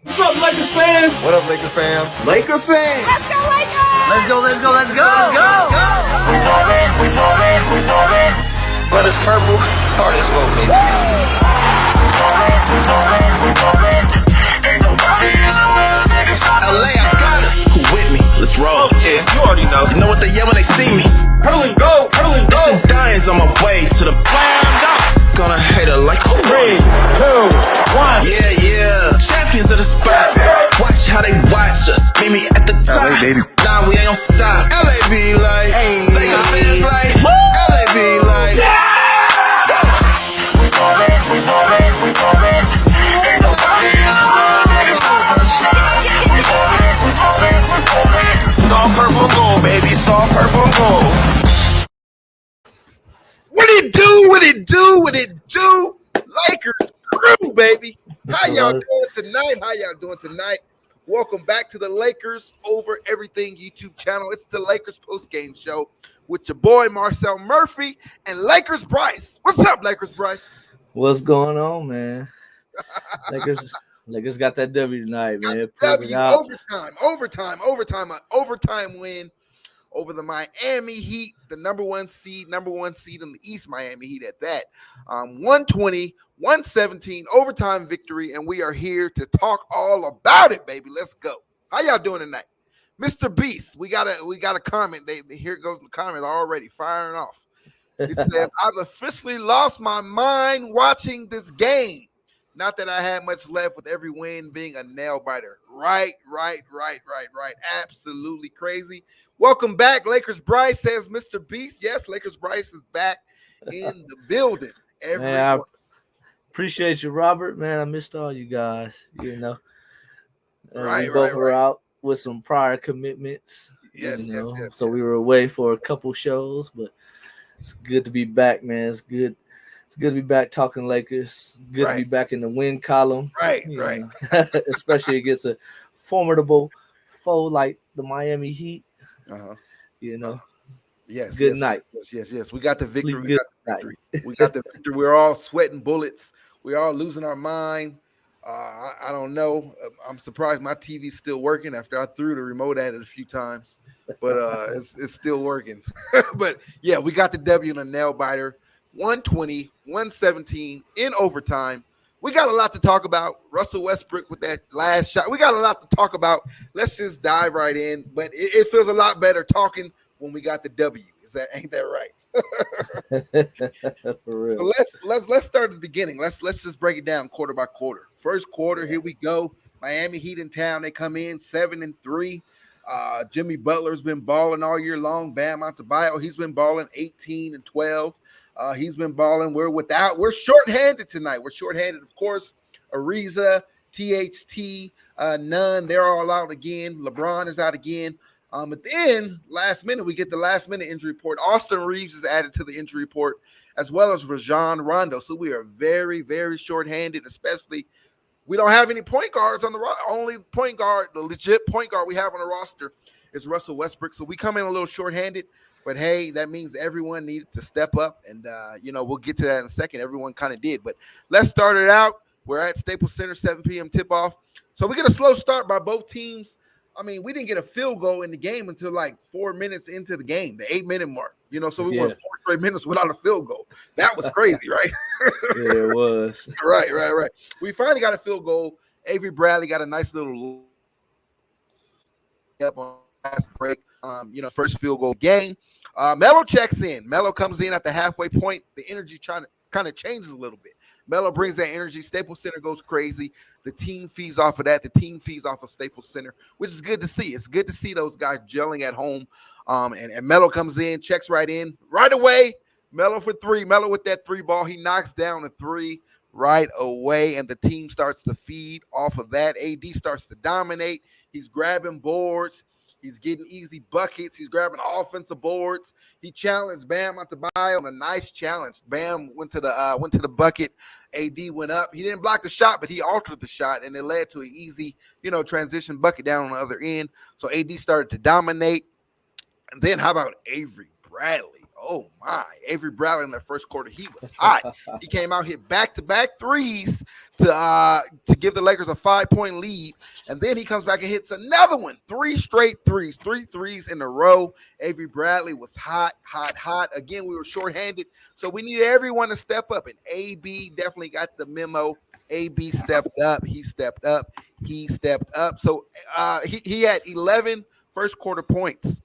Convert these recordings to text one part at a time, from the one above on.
What's up, Lakers fans? What up, Lakers fam? Laker fans! Let's go, Lakers! Let's go, let's go, let's go! We ballin'. But it's purple, hard as well, baby. LA, I got us. Who with me? Let's roll. Oh, yeah, you already know. You know what they yell when they see me? Hurling go, hurling go. Some Diamonds on my way to the Slammed up. Gonna hate her like who? 3, 2, 1. Yeah. Champions of the spot. Watch how they watch us. Meet me at the top. LA, baby. Nah, we ain't gon' stop. LA be like, they got fans like, LA be like. We ballin'. Ain't nobody in the world that is It's all purple and gold, baby. It's all purple and gold. What it do? What it do? What it do? Lakers crew, baby. How y'all doing tonight? Welcome back to the Lakers Over Everything YouTube channel. It's the Lakers post-game show with your boy Marcel Murphy and Lakers Brice. What's up, Lakers Brice? What's going on, man? Lakers got that W tonight, man. Overtime win over the Miami Heat, the number one seed in the East, Miami Heat at that. 120-117 overtime victory, and we are here to talk all about it, baby. Let's go. How y'all doing tonight? Mr. Beast, we got a comment. Here goes the comment already, firing off. It says, I've officially lost my mind watching this game. Not that I had much left with every win being a nail biter. Right. Absolutely crazy. Welcome back, Lakers Brice, says Mr. Beast. Yes, Lakers Brice is back in the building. Man, I appreciate you, Robert. Man, I missed all you guys. You know, we both were out with some prior commitments. Yes. So we were away for a couple shows, but it's good to be back, man. It's good to be back talking Lakers. Good to be back in the win column. Right. Especially against a formidable foe like the Miami Heat. You know. Yes. Good night. Yes. We got the victory. We Good got the victory. We're all sweating bullets. We're all losing our mind. I don't know. I'm surprised my TV's still working after I threw the remote at it a few times, but it's still working. But yeah, we got the W in a nail biter. 120-117 in overtime. We got a lot to talk about. Russell Westbrook with that last shot. We got a lot to talk about. Let's just dive right in. But it feels a lot better talking when we got the W. Ain't that right? For real. So let's start at the beginning. Let's just break it down quarter by quarter. First quarter, here we go. Miami Heat in town. They come in 7-3. Jimmy Butler's been balling all year long. Bam Adebayo, he's been balling 18 and 12. He's been balling. We're shorthanded tonight. We're shorthanded, of course. Ariza, THT, Nunn, they're all out again. LeBron is out again. But then last minute, we get the last minute injury report. Austin Reaves is added to the injury report, as well as Rondo. So we are very, very shorthanded, especially we don't have any point guards on the roster. Only point guard, the legit point guard we have on the roster is Russell Westbrook. So we come in a little shorthanded. But, hey, that means everyone needed to step up. And, we'll get to that in a second. Everyone kind of did. But let's start it out. We're at Staples Center, 7 p.m. tip-off. So we get a slow start by both teams. I mean, we didn't get a field goal in the game until like 4 minutes into the game, the 8-minute mark. So we went 4 straight minutes without a field goal. That was crazy, right? Yeah, it was. Right. We finally got a field goal. Avery Bradley got a nice little up on last break. First field goal game. Melo checks in. Melo comes in at the halfway point. The energy kind of changes a little bit. Melo brings that energy. Staples Center goes crazy. The team feeds off of that. The team feeds off of Staples Center, which is good to see. It's good to see those guys gelling at home. And Melo comes in, checks right in. Right away, Melo for three. Melo with that three ball. He knocks down a three right away, and the team starts to feed off of that. AD starts to dominate. He's grabbing boards. He's getting easy buckets. He's grabbing offensive boards. He challenged Bam Adebayo on a nice challenge. Bam went to the bucket. AD went up. He didn't block the shot, but he altered the shot, and it led to an easy, transition bucket down on the other end. So AD started to dominate. And then how about Avery Bradley? Oh my, Avery Bradley in that first quarter, he was hot. He came out, hit back-to-back threes to give the Lakers a 5-point lead, and then he comes back and hits another one. 3 straight threes, 3 threes in a row. Avery Bradley was hot. Again, we were shorthanded, so we needed everyone to step up, and AB definitely got the memo. AB stepped up. He stepped up. So he had 11 first quarter points.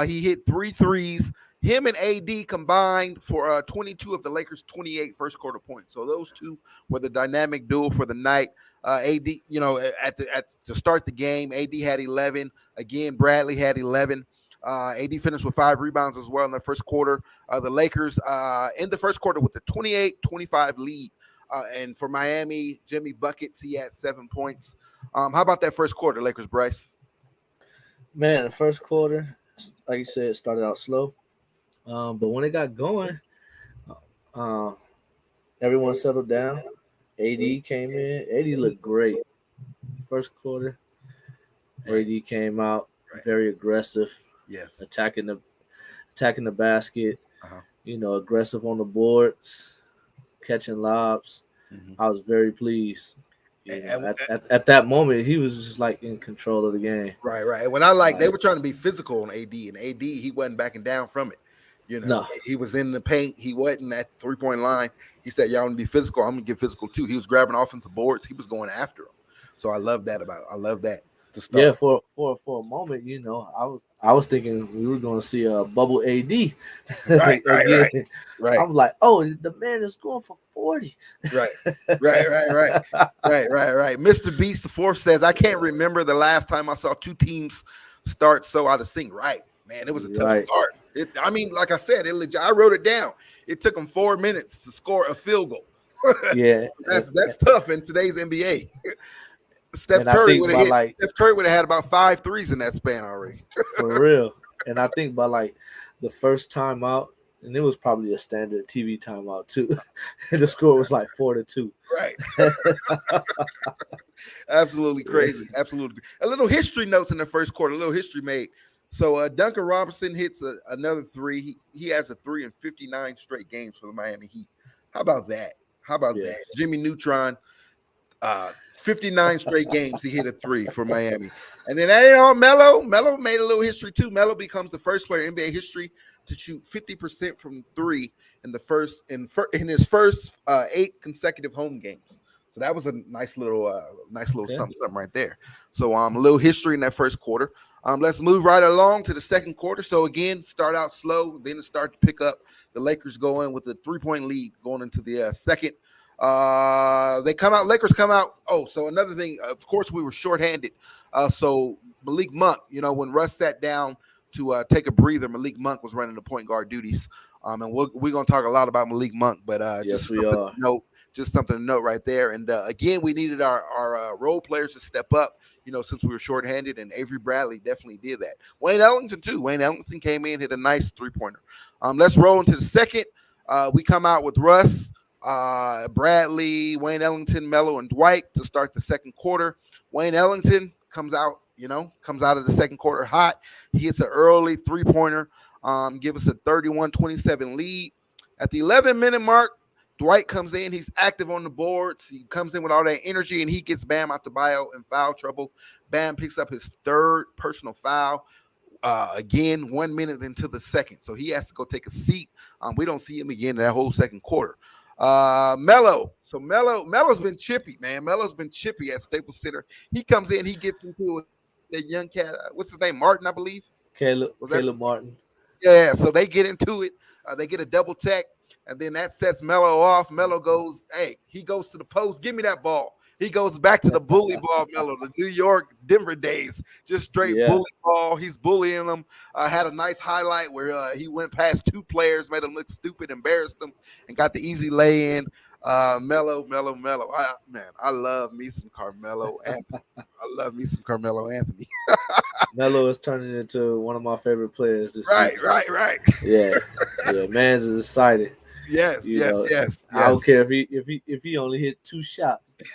He hit 3 threes. Him and AD combined for 22 of the Lakers' 28 first quarter points. So those two were the dynamic duo for the night. AD, to start the game, AD had 11. Again, Bradley had 11. AD finished with 5 rebounds as well in the first quarter. The Lakers in the first quarter with the 28-25 lead. And for Miami, Jimmy buckets, he had 7 points. How about that first quarter, Lakers, Brice? Man, the first quarter, like you said, started out slow. But when it got going, everyone settled down. AD came in. AD looked great. First quarter, AD came out very aggressive. Yes, attacking the basket. Aggressive on the boards, catching lobs. Mm-hmm. I was very pleased. At that moment, he was just like in control of the game. Right. When they were trying to be physical on AD, and AD he wasn't backing down from it. No. He was in the paint. He wasn't at the 3-point line. He said, "Y'all want to be physical? I'm gonna get physical too." He was grabbing offensive boards. He was going after them. So I love that about it. I love that. Yeah, for a moment, I was thinking we were going to see a bubble AD. Right. I'm like, oh, the man is going for 40. Right. Mr. Beast the fourth says, "I can't remember the last time I saw 2 teams start so out of sync." Right, man, it was a tough start. Like I said, I wrote it down. It took them 4 minutes to score a field goal. Yeah, that's tough in today's NBA. Steph Curry would have had about 5 threes in that span already. For real. And I think by the first time out, and it was probably a standard TV timeout too. The score was 4-2. Right. Absolutely crazy. Absolutely. A little history notes in the first quarter. A little history made. So Duncan Robinson hits another 3. He has a 3 in 59 straight games for the Miami Heat. How about that? Jimmy Neutron. 59 straight games, he hit a 3 for Miami. And then that ain't all. Melo made a little history too. Melo becomes the first player in NBA history to shoot 50% from 3 in his first 8 consecutive home games. So that was a nice little something right there. So a little history in that first quarter. Let's move right along to the second quarter. So again, start out slow, then it start to pick up. The Lakers go in with a 3-point lead going into the second. Lakers come out. Oh, so another thing, of course, we were shorthanded. So Malik Monk, when Russ sat down to take a breather, Malik Monk was running the point guard duties. And we're going to talk a lot about Malik Monk, but yes, we are. Just something to note right there. And again, we needed our role players to step up, since we were shorthanded, and Avery Bradley definitely did that. Wayne Ellington too. Wayne Ellington came in, hit a nice 3-pointer. Let's roll into the second. We come out with Russ, Bradley, Wayne Ellington, Melo, and Dwight to start the second quarter. Wayne Ellington comes out of the second quarter hot. He hits an early 3-pointer, give us a 31-27 lead. At the 11-minute mark, Dwight comes in. He's active on the boards. He comes in with all that energy, and he gets Bam Adebayo in foul trouble. Bam picks up his 3rd personal foul. Again, 1 minute into the second. So he has to go take a seat. We don't see him again in that whole second quarter. Melo. So Melo's been chippy, man. Melo's been chippy at Staples Center. He comes in, he gets into that young cat. What's his name? Martin, I believe. Caleb Martin. Yeah, so they get into it. They get a double tech, and then that sets Melo off. Melo goes, he goes to the post. Give me that ball. He goes back to the bully ball, Melo, the New York, Denver days, just straight bully ball. He's bullying them. Had a nice highlight where he went past 2 players, made them look stupid, embarrassed them, and got the easy lay-in. Melo. I love me some Carmelo Anthony. Melo is turning into one of my favorite players this season. Right. Yeah, man's is excited. Yes. I don't care if he only hit 2 shots in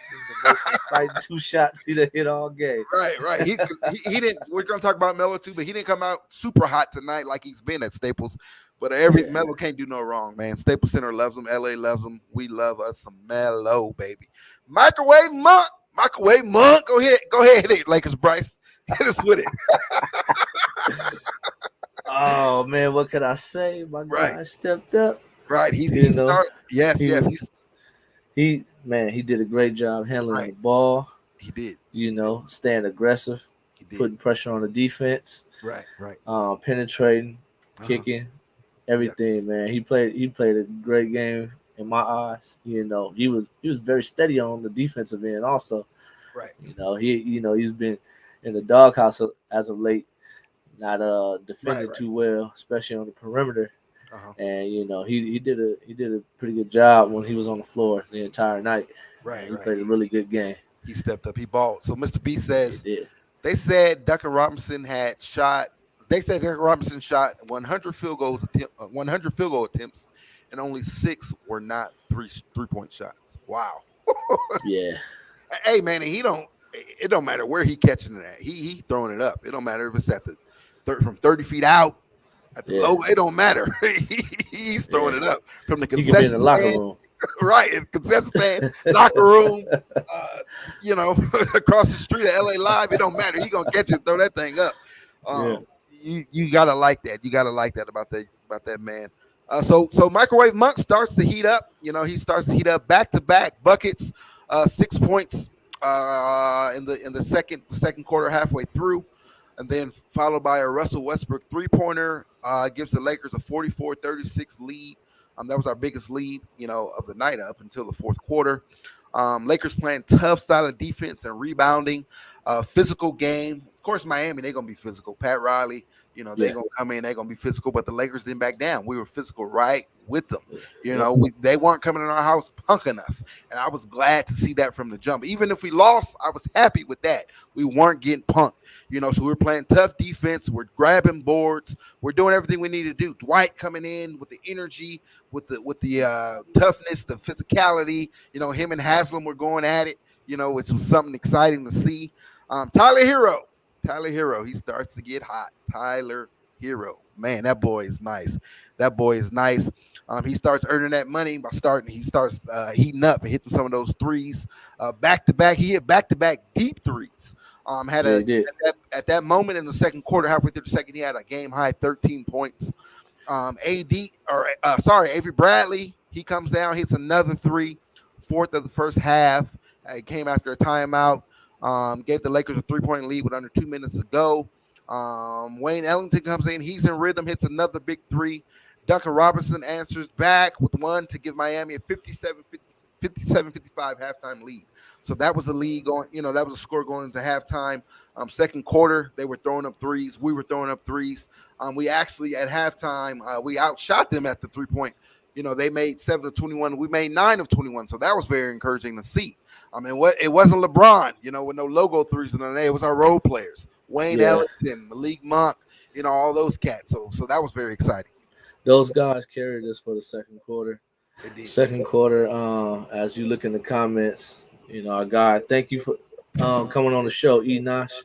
the fighting 2 shots he done hit all game. Right. He didn't. We're gonna talk about Melo too, but he didn't come out super hot tonight like he's been at Staples. But Melo can't do no wrong, man. Staples Center loves him. LA loves him. We love us some Melo, baby. Microwave Monk. Go ahead, Lakers Brice. Hit us with it. Oh man, what could I say? My guy stepped up. Right. He did a great job handling the ball. He did. Staying aggressive, putting pressure on the defense. Right. Penetrating, kicking, everything, man. He played a great game in my eyes. He was very steady on the defensive end also. Right. He's been in the doghouse as of late, not defending too well, especially on the perimeter. And he did a pretty good job when he was on the floor the entire night. Right. He played a really good game. He stepped up. He balled. So Mr. B says they said Duncan Robinson shot 100 field goal attempts, and only 6 were not three-point shots. Wow. Yeah. Hey man, it don't matter where he catching it at. He throwing it up. It don't matter if it's at from 30 feet out. At the low, it don't matter. He's throwing it up from the concession stand. In the locker room. Right, in concession stand, locker room, across the street at LA Live. It don't matter. He gonna catch it, throw that thing up. You gotta like that. You gotta like that about that man. So Microwave Monk starts to heat up. He starts to heat up back-to-back buckets, 6 points in the second quarter, halfway through. And then followed by a Russell Westbrook three-pointer, gives the Lakers a 44-36 lead. That was our biggest lead, of the night up until the fourth quarter. Lakers playing tough style of defense and rebounding, physical game. Of course, Miami, they're going to be physical. Pat Riley, they're going to come in, they're going to be physical, but the Lakers didn't back down. We were physical right with them. They weren't coming in our house punking us, and I was glad to see that from the jump. Even if we lost, I was happy with that. We weren't getting punked. So we're playing tough defense. We're grabbing boards. We're doing everything we need to do. Dwight coming in with the energy, with the toughness, the physicality. Him and Haslam were going at it. Which was something exciting to see. Tyler Hero, he starts to get hot. Tyler Hero, man, that boy is nice. He starts earning that money by he starts heating up and hitting some of those threes. Back to back, he hit back to back deep threes. At that moment in the second quarter, halfway through the second, he had a game high 13 points. Avery Bradley, he comes down, hits another three, fourth of the first half. It came after a timeout. Gave the Lakers a 3-point lead with under 2 minutes to go. Wayne Ellington comes in, he's in rhythm, hits another big three. Duncan Robinson answers back with one to give Miami a 57-55 halftime lead. So that was the lead going, that was a score going into halftime. Second quarter, they were throwing up threes. We were throwing up threes. We actually, at halftime, we outshot them at the 3-point. They made 7 of 21. We made 9 of 21. So that was very encouraging to see. It wasn't LeBron, with no logo threes in the day. It was our role players. Wayne Ellington, Malik Monk, all those cats. So that was very exciting. Those guys carried us for the second quarter. Second quarter, as you look in the comments, our guy, thank you for coming on the show, Enosh.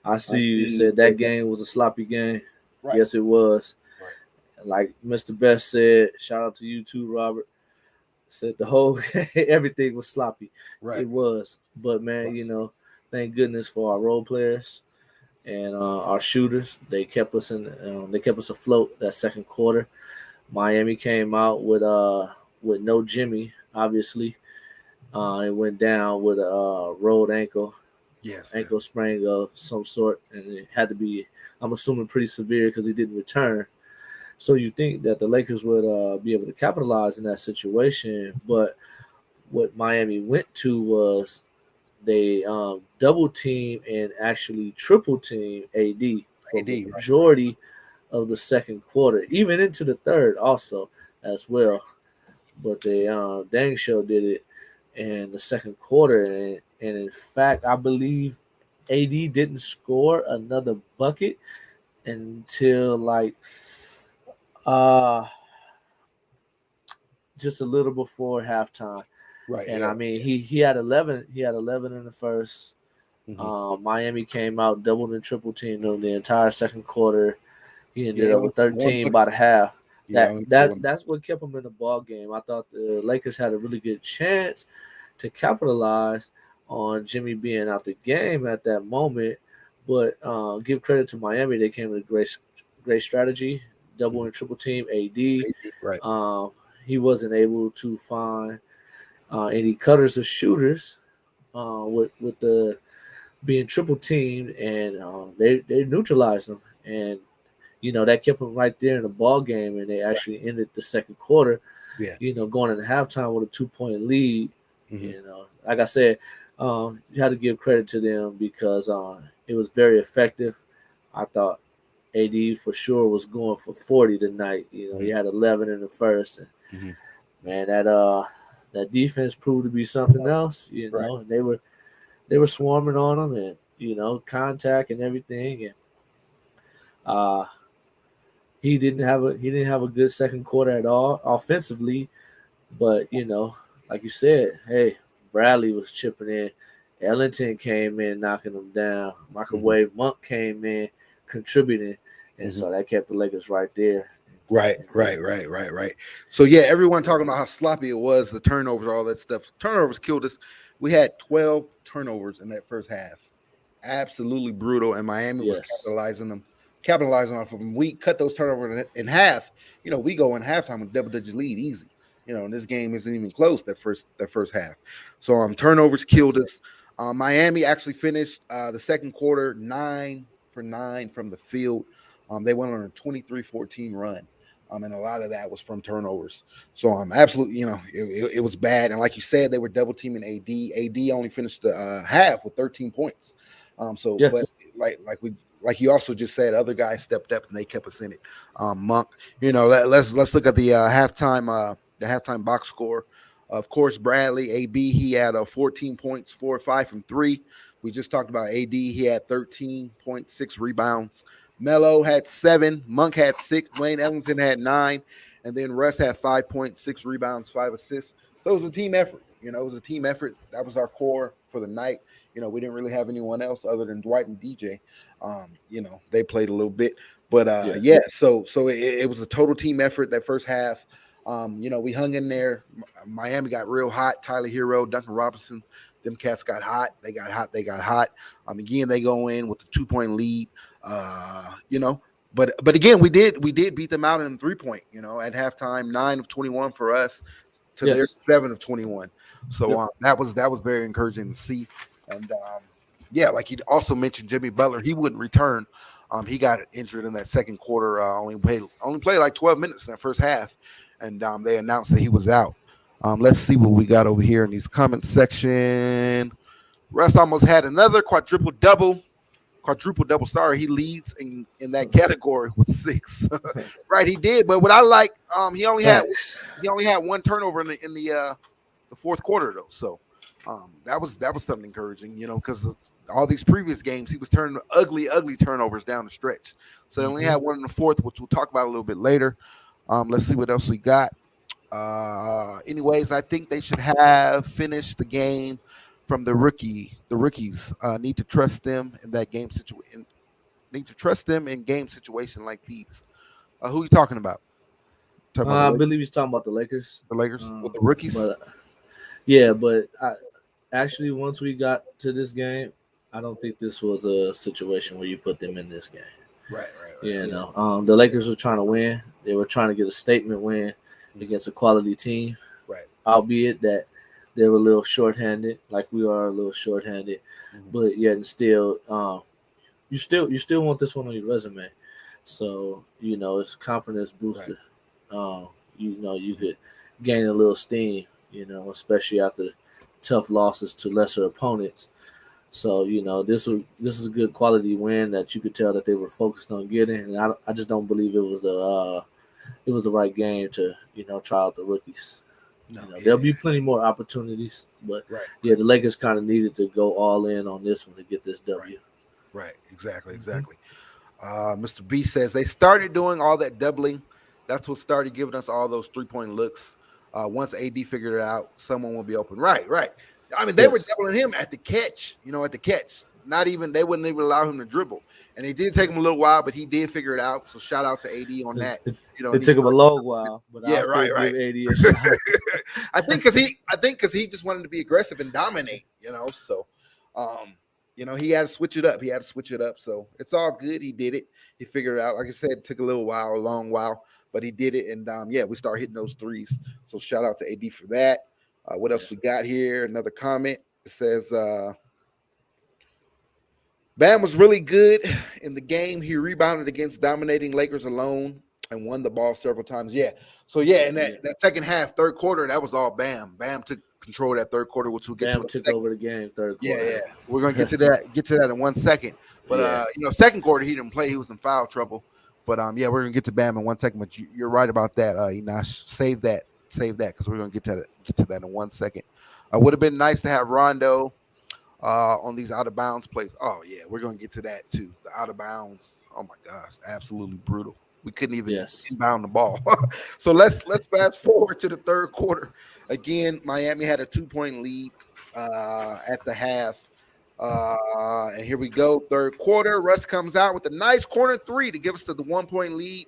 I see you said that game was a sloppy game. Right. Yes, it was. Right. Like Mr. Best said, shout out to you too, Robert. Said the whole everything was sloppy. Right. It was. But man, thank goodness for our role players and our shooters. They kept us afloat that second quarter. Miami came out with no Jimmy, obviously. It went down with a rolled ankle. Yes. Ankle sprain of some sort, and it had to be, I'm assuming, pretty severe because he didn't return. So you think that the Lakers would be able to capitalize in that situation, but what Miami went to was they double team and actually triple team AD for the majority of the second quarter, even into the third also as well. But they dang sure did it in the second quarter, and in fact, I believe AD didn't score another bucket until just a little before halftime. Right. And yeah, I mean, he had 11. He had 11 in the first. Miami came out, doubled and triple teamed them the entire second quarter. He ended he up only with put one 13 bucket. by the half. Yeah, only put one. That's what kept him in the ball game. I thought the Lakers had a really good chance to capitalize on Jimmy being out the game at that moment. But give credit to Miami; they came with a great strategy, double and triple team AD. Right. He wasn't able to find any cutters or shooters with the being triple teamed, and they neutralized them, and that kept them right there in the ball game, and they actually ended the second quarter. Yeah. Going into halftime with a 2-point lead. Like I said, you had to give credit to them because it was very effective. I thought AD for sure was going for 40 tonight. He had 11 in the first, and man, that defense proved to be something else. And they were swarming on him, and contact and everything, and he didn't have a good second quarter at all offensively, but like you said, hey, Bradley was chipping in, Ellington came in knocking them down, Microwave Monk came in contributing, and so that kept the Lakers right there. Right. So yeah, everyone talking about how sloppy it was, the turnovers, all that stuff. Turnovers killed us. We had 12 turnovers in that first half. Absolutely brutal, and Miami was capitalizing off of them. We cut those turnovers in half. We go in halftime with double-digit lead easy. And this game isn't even close that first half. So turnovers killed us. Miami actually finished the second quarter 9 for 9 from the field. They went on a 23-14 run. And a lot of that was from turnovers. So absolutely, it was bad. And like you said, they were double teaming AD. AD only finished the half with 13 points. But like you also just said, other guys stepped up and they kept us in it. Monk, let's look at the halftime box score. Of course, Bradley, AB, he had 14 points, 4 or 5 from 3. We just talked about AD. He had 13.6 rebounds. Melo had 7. Monk had 6. Wayne Ellington had 9. And then Russ had 5.6 rebounds, 5 assists. So it was a team effort. It was a team effort. That was our core for the night. We didn't really have anyone else other than Dwight and DJ. They played a little bit. But, so it was a total team effort that first half. We hung in there. Miami got real hot. Tyler Hero, Duncan Robinson, them cats got hot. They got hot. Again, they go in with a 2-point lead. But again, we did beat them out in 3-point. At halftime, 9 of 21 for us to their 7 of 21. So that was very encouraging to see. And like you also mentioned, Jimmy Butler, he wouldn't return. He got injured in that second quarter. Only played like 12 minutes in that first half. And they announced that he was out. Let's see what we got over here in these comments section. Russ almost had another quadruple double. Sorry, he leads in that category with 6. Right, he did. But what I like, he only had one turnover in the fourth quarter though. So that was something encouraging, because all these previous games he was turning ugly turnovers down the stretch. So he only had one in the fourth, which we'll talk about a little bit later. Let's see what else we got. Anyways, I think they should have finished the game from the rookies. Need to trust them in that game situation. Need to trust them in game situation like these. Who are you talking about? I believe he's talking about the Lakers. The Lakers with the rookies. But actually, once we got to this game, I don't think this was a situation where you put them in this game. Right. The Lakers were trying to win. They were trying to get a statement win against a quality team. Right. Albeit that they were a little shorthanded, like we are a little shorthanded, but yet and still, you still want this one on your resume. So it's a confidence booster. Right. You could gain a little steam. Especially after tough losses to lesser opponents. So this is a good quality win that you could tell that they were focused on getting, and I just don't believe it was the right game to try out the rookies. There'll be plenty more opportunities, but the Lakers kind of needed to go all in on this one to get this W. Right. Exactly. Mr. B says they started doing all that doubling. That's what started giving us all those 3-point looks. Once AD figured it out, someone will be open. Right. I mean, they were doubling him at the catch. At the catch. Not even they wouldn't even allow him to dribble, and it did take him a little while, but he did figure it out. So shout out to AD on that. It took him a long while, but yeah, I'll still right. give AD a shot. I think because he just wanted to be aggressive and dominate. So he had to switch it up. So it's all good. He did it. He figured it out. Like I said, it took a long while, but he did it. And we start hitting those threes. So shout out to AD for that. What else we got here? Another comment. It says, Bam was really good in the game. He rebounded against dominating Lakers alone and won the ball several times. Yeah. So in that second half, third quarter, that was all Bam. Bam took control of that third quarter, which we'll get Bam took over the game third quarter. Yeah. We're gonna get to that in 1 second. But second quarter he didn't play. He was in foul trouble. But we're gonna get to Bam in 1 second. But you're right about that. Enosh, save that because we're gonna get to that in 1 second. Would have been nice to have Rondo on these out of bounds plays. Oh yeah, we're gonna get to that too. The out of bounds. Oh my gosh, absolutely brutal. We couldn't even inbound the ball. So let's fast forward to the third quarter. Again, Miami had a 2-point lead at the half. And here we go, third quarter. Russ comes out with a nice corner three to give us the 1-point lead.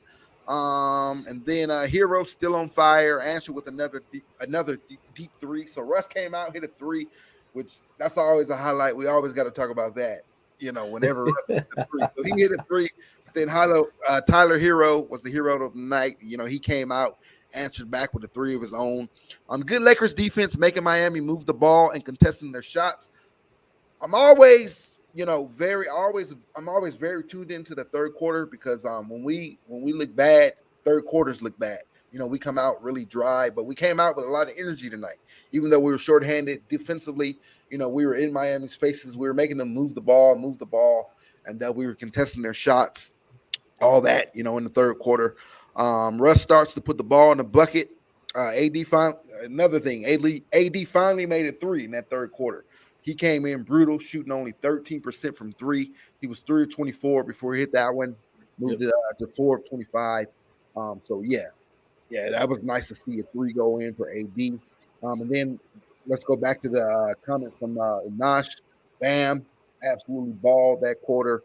And then Hero still on fire, answered with another deep three. So Russ came out, hit a three, which that's always a highlight. We always got to talk about that, whenever Russ hit a three. So he hit a three. Then Tyler Hero was the hero of the night. He came out, answered back with a three of his own. Good Lakers defense, making Miami move the ball and contesting their shots. I'm always very tuned into the third quarter because when we look bad, third quarters look bad. We come out really dry, but we came out with a lot of energy tonight. Even though we were shorthanded defensively, we were in Miami's faces. We were making them move the ball, and we were contesting their shots. All that, in the third quarter. Russ starts to put the ball in the bucket. AD finally made it three in that third quarter. He came in brutal, shooting only 13% from three. He was 3 of 24 before he hit that one. Moved it to 4 of 25. That was nice to see a three go in for AD. And then let's go back to the comment from Nash. Bam, absolutely balled that quarter.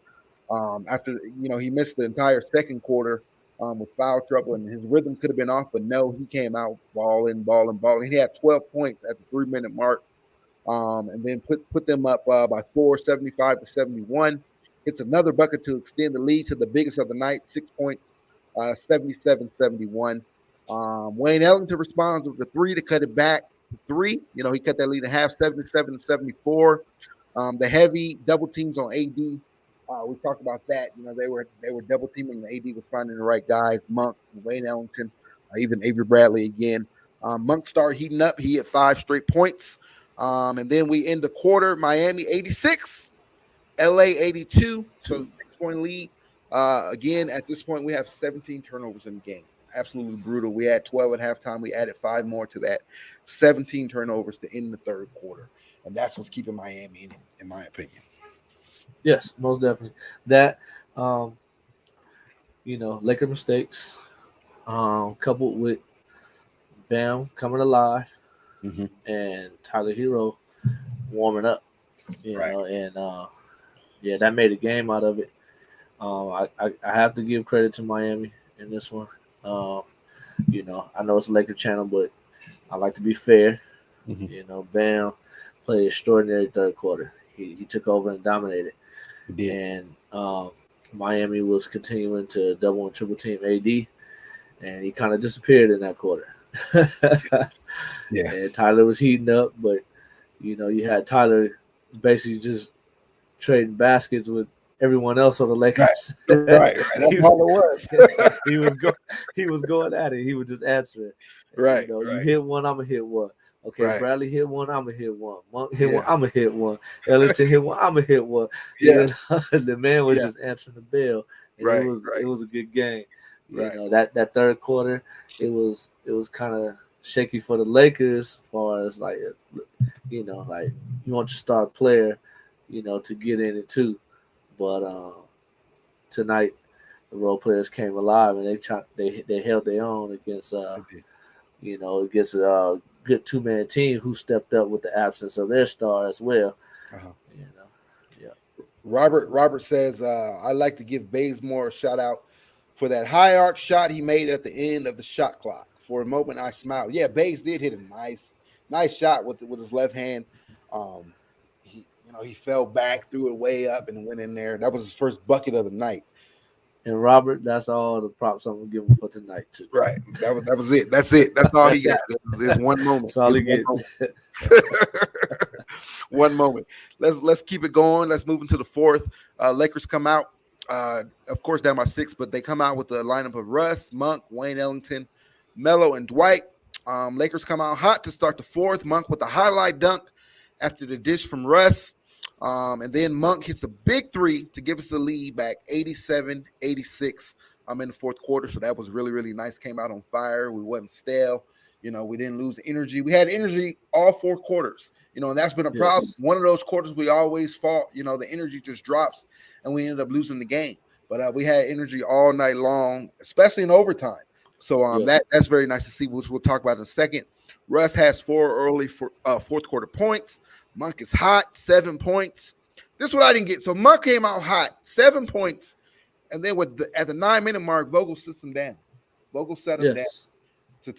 After he missed the entire second quarter with foul trouble, and his rhythm could have been off, but no, he came out balling. He had 12 points at the 3-minute mark, and then put them up by 4, 75-71. Hits another bucket to extend the lead to the biggest of the night, 6 points, 77-71. Wayne Ellington responds with the three to cut it back to 3. He cut that lead in half, 77-74. The heavy double teams on AD. We talked about that. They were double teaming. The AD was finding the right guys. Monk, Wayne Ellington, even Avery Bradley again. Monk started heating up. He had 5 straight points. And then we end the quarter. Miami 86, LA 82. So 6-point lead. Again, at this point, we have 17 turnovers in the game. Absolutely brutal. We had 12 at halftime. We added 5 more to that. 17 turnovers to end the third quarter. And that's what's keeping Miami in it, in my opinion. Yes, most definitely. That, Laker mistakes, coupled with Bam coming alive and Tyler Hero warming up, and that made a game out of it. I have to give credit to Miami in this one. I know it's a Laker channel, but I like to be fair. Bam played extraordinary third quarter. He took over and dominated. And Miami was continuing to double and triple team AD, and he kind of disappeared in that quarter. And Tyler was heating up, but you had Tyler basically just trading baskets with everyone else on the Lakers. Right. That's all it was. he was going at it. He was just answering. Right. You hit one, I'm gonna hit one. Okay, right. Bradley hit one, I'm going to hit one. Monk hit one, I'm going to hit one. Ellington hit one, I'm going to hit one. The man was just answering the bell. And it was a good game. That third quarter, it was kind of shaky for the Lakers as far as you want your star player, to get in it too. But tonight, the role players came alive and they held their own against against a good two-man team who stepped up with the absence of their star as well. Uh-huh. Yeah. Robert says, I'd like to give Bazemore a shout out for that high arc shot he made at the end of the shot clock. For a moment, I smiled. Yeah, Baze did hit a nice shot with his left hand. He fell back, threw it way up, and went in there. That was his first bucket of the night. And Robert, that's all the props I'm gonna give him for tonight too. Right. That was it. That's it. That's all he got. It's one moment. That's all he gets. One moment. Let's keep it going. Let's move into the fourth. Lakers come out, of course, down by 6, but they come out with the lineup of Russ, Monk, Wayne Ellington, Melo, and Dwight. Lakers come out hot to start the fourth. Monk with a highlight dunk after the dish from Russ. And then Monk hits a big 3 to give us the lead back 87-86 in the fourth quarter. So that was really, really nice. Came out on fire. We wasn't stale. We didn't lose energy. We had energy all 4 quarters, and that's been a problem. One of those quarters we always fought, the energy just drops and we ended up losing the game. But we had energy all night long, especially in overtime. So that's very nice to see, which we'll talk about in a second. Russ has 4 early fourth quarter points. Monk is hot, 7 points. This is what I didn't get. So Monk came out hot, 7 points, and then at the 9-minute mark, Vogel sits him down. Vogel set him down to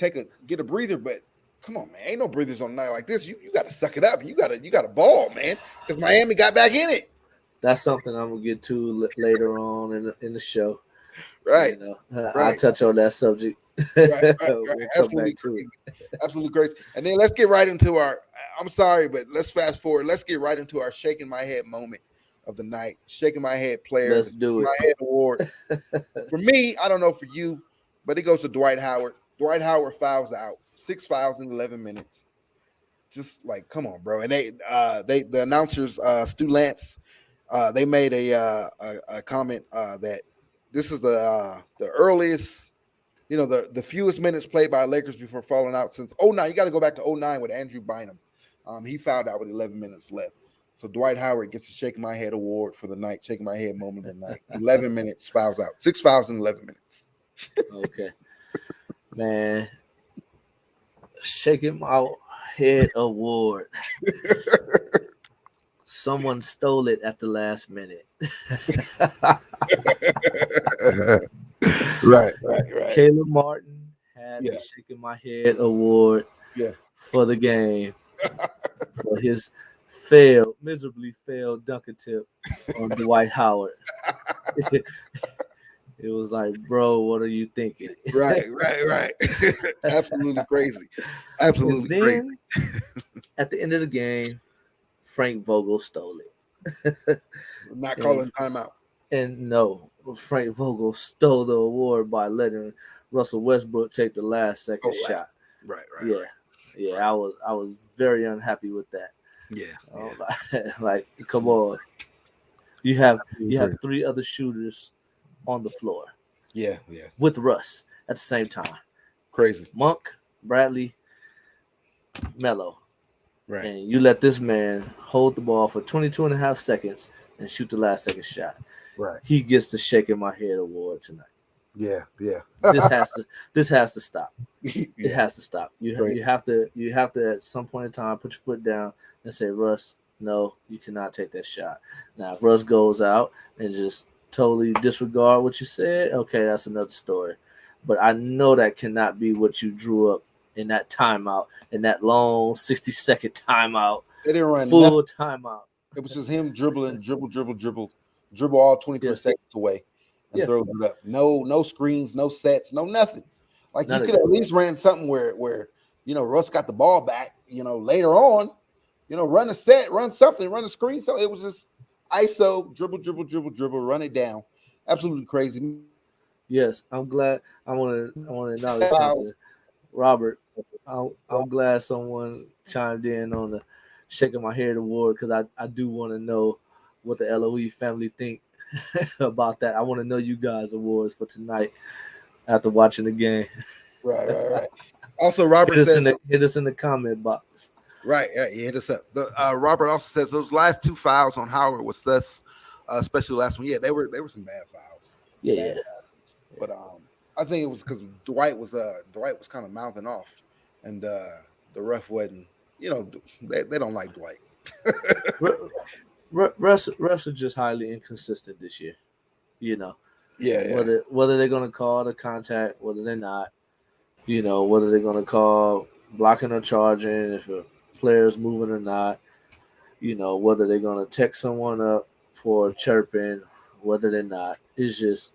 get a breather. But come on, man, ain't no breathers on a night like this. You got to suck it up. You got to ball, man, because Miami got back in it. That's something I'm gonna get to later on in the show. Right. I'll touch on that subject. Right. We'll Absolutely, absolutely crazy. And then let's get right into I'm sorry, but let's fast forward. Let's get right into our shaking my head moment of the night. Shaking my head player. Let's do it. My head award. For me, I don't know for you, but it goes to Dwight Howard. Dwight Howard fouls out. 6 fouls in 11 minutes. Just like, come on, bro. And the announcers, Stu Lance, they made a comment that this is the earliest, the fewest minutes played by Lakers before falling out since 09. You got to go back to 09 with Andrew Bynum. He fouled out with 11 minutes left. So Dwight Howard gets the Shaking My Head award for the night, Shaking My Head moment of the night. 11 minutes, fouls out. 6 fouls in 11 minutes. Okay. Man, Shaking My Head award. Someone stole it at the last minute. Right. Caleb Martin had the Shaking My Head award for the game for his miserably failed dunk attempt on Dwight Howard. It was like, bro, what are you thinking? Right. Absolutely crazy. Absolutely and then, crazy. At the end of the game, Frank Vogel stole it. Not calling timeout. And no, Frank Vogel stole the award by letting Russell Westbrook take the last second shot. Right. Yeah. I was very unhappy with that. Yeah. Like, come on. You have 3 other shooters on the floor. Yeah. With Russ at the same time. Crazy. Monk, Bradley, Melo. Right. And you let this man hold the ball for 22 and a half seconds and shoot the last second shot. Right. He gets the Shaking My Head award tonight. Yeah. This has to stop. It has to stop. You have to at some point in time put your foot down and say, Russ, no, you cannot take that shot. Now, if Russ goes out and just totally disregard what you said, okay, that's another story. But I know that cannot be what you drew up in that timeout, in that long 60-second timeout. They didn't run full timeout. It was just him dribbling, dribble all 23 seconds away and throws it up. No screens, no sets, no nothing. Like you could at least ran something where Russ got the ball back, later on, run a set, run something, run a screen. So it was just ISO, dribble, run it down. Absolutely crazy. Yes, I'm glad. I want to acknowledge something. Robert, I'm glad someone chimed in on the Shaking My Head award because I do want to know what the LOE family think about that. I want to know you guys' awards for tonight after watching the game. Right. Also, Robert hit us in the comment box. Right, yeah, hit us up. Robert also says those last 2 fouls on Howard was sus, especially the last one. Yeah, they were some bad fouls. Yeah. But I think it was because Dwight was kind of mouthing off. and the ref wasn't. They don't like Dwight. Refs are just highly inconsistent this year. Yeah. Whether they're gonna call the contact, whether they're not. Whether they're gonna call blocking or charging, if a player's moving or not. Whether they're gonna text someone up for chirping, whether they're not. It's just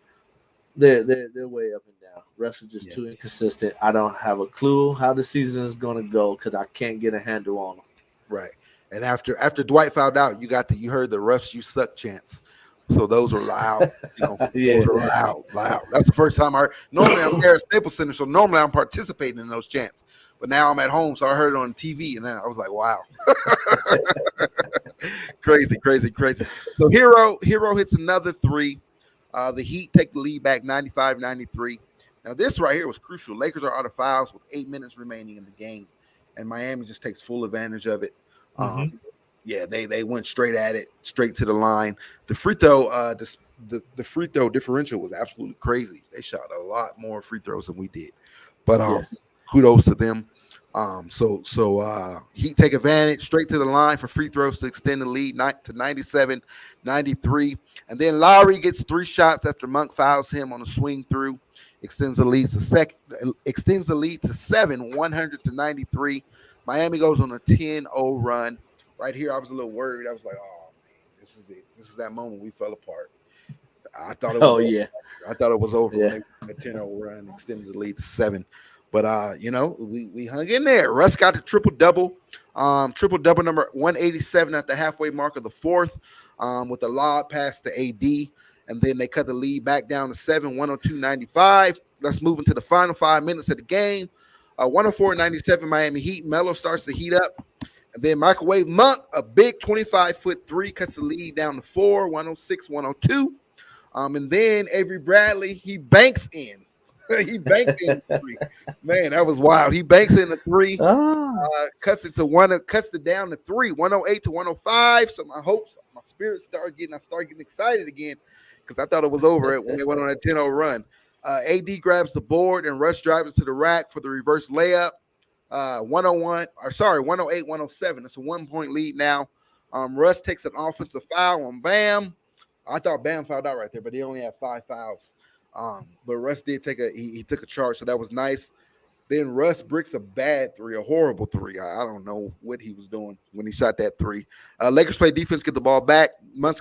they're way up and down. Refs are just too inconsistent. I don't have a clue how the season is gonna go because I can't get a handle on them. Right. And after Dwight fouled out, you heard the refs you suck chants. So those were loud. Those were loud. That's the first time I heard. Normally I'm there at Staples Center, so normally I'm participating in those chants. But now I'm at home, so I heard it on TV, and I was like, wow. Crazy. So Hero hits another three. The Heat take the lead back 95-93. Now this right here was crucial. Lakers are out of fouls with 8 minutes remaining in the game, and Miami just takes full advantage of it. They went straight at it, straight to the line. The free throw, the free throw differential was absolutely crazy. They shot a lot more free throws than we did, but kudos to them. Heat take advantage, straight to the line for free throws to extend the lead to 97-93, and then Lowry gets 3 shots after Monk fouls him on a swing through, extends the lead to 7, 100-93. Miami goes on a 10-0 run. Right here, I was a little worried. I was like, "Oh man, this is it. This is that moment we fell apart." I thought it was. I thought it was over. Yeah. A 10-0 run, extended the lead to 7. But we hung in there. Russ got the triple double number 187 at the halfway mark of the fourth, with a lob pass to AD, and then they cut the lead back down to 7, 102-95. Let's move into the final 5 minutes of the game. 104-97 Miami Heat. Melo starts to heat up. And then Microwave Monk, a big 25-foot three, cuts the lead down to 4, 106-102. And then Avery Bradley, he banks in. He banks in the 3. Man, that was wild. He banks in the 3, cuts it down to 3, 108-105. So my spirits start getting excited again because I thought it was over when they went on a 10-0 run. AD grabs the board and Russ drives it to the rack for the reverse layup. 108-107. It's a 1-point lead now. Russ takes an offensive foul on Bam. I thought Bam fouled out right there, but he only had 5 fouls. But Russ did he took a charge, so that was nice. Then Russ bricks a bad 3, a horrible 3. I don't know what he was doing when he shot that 3. Lakers play defense, get the ball back. Monk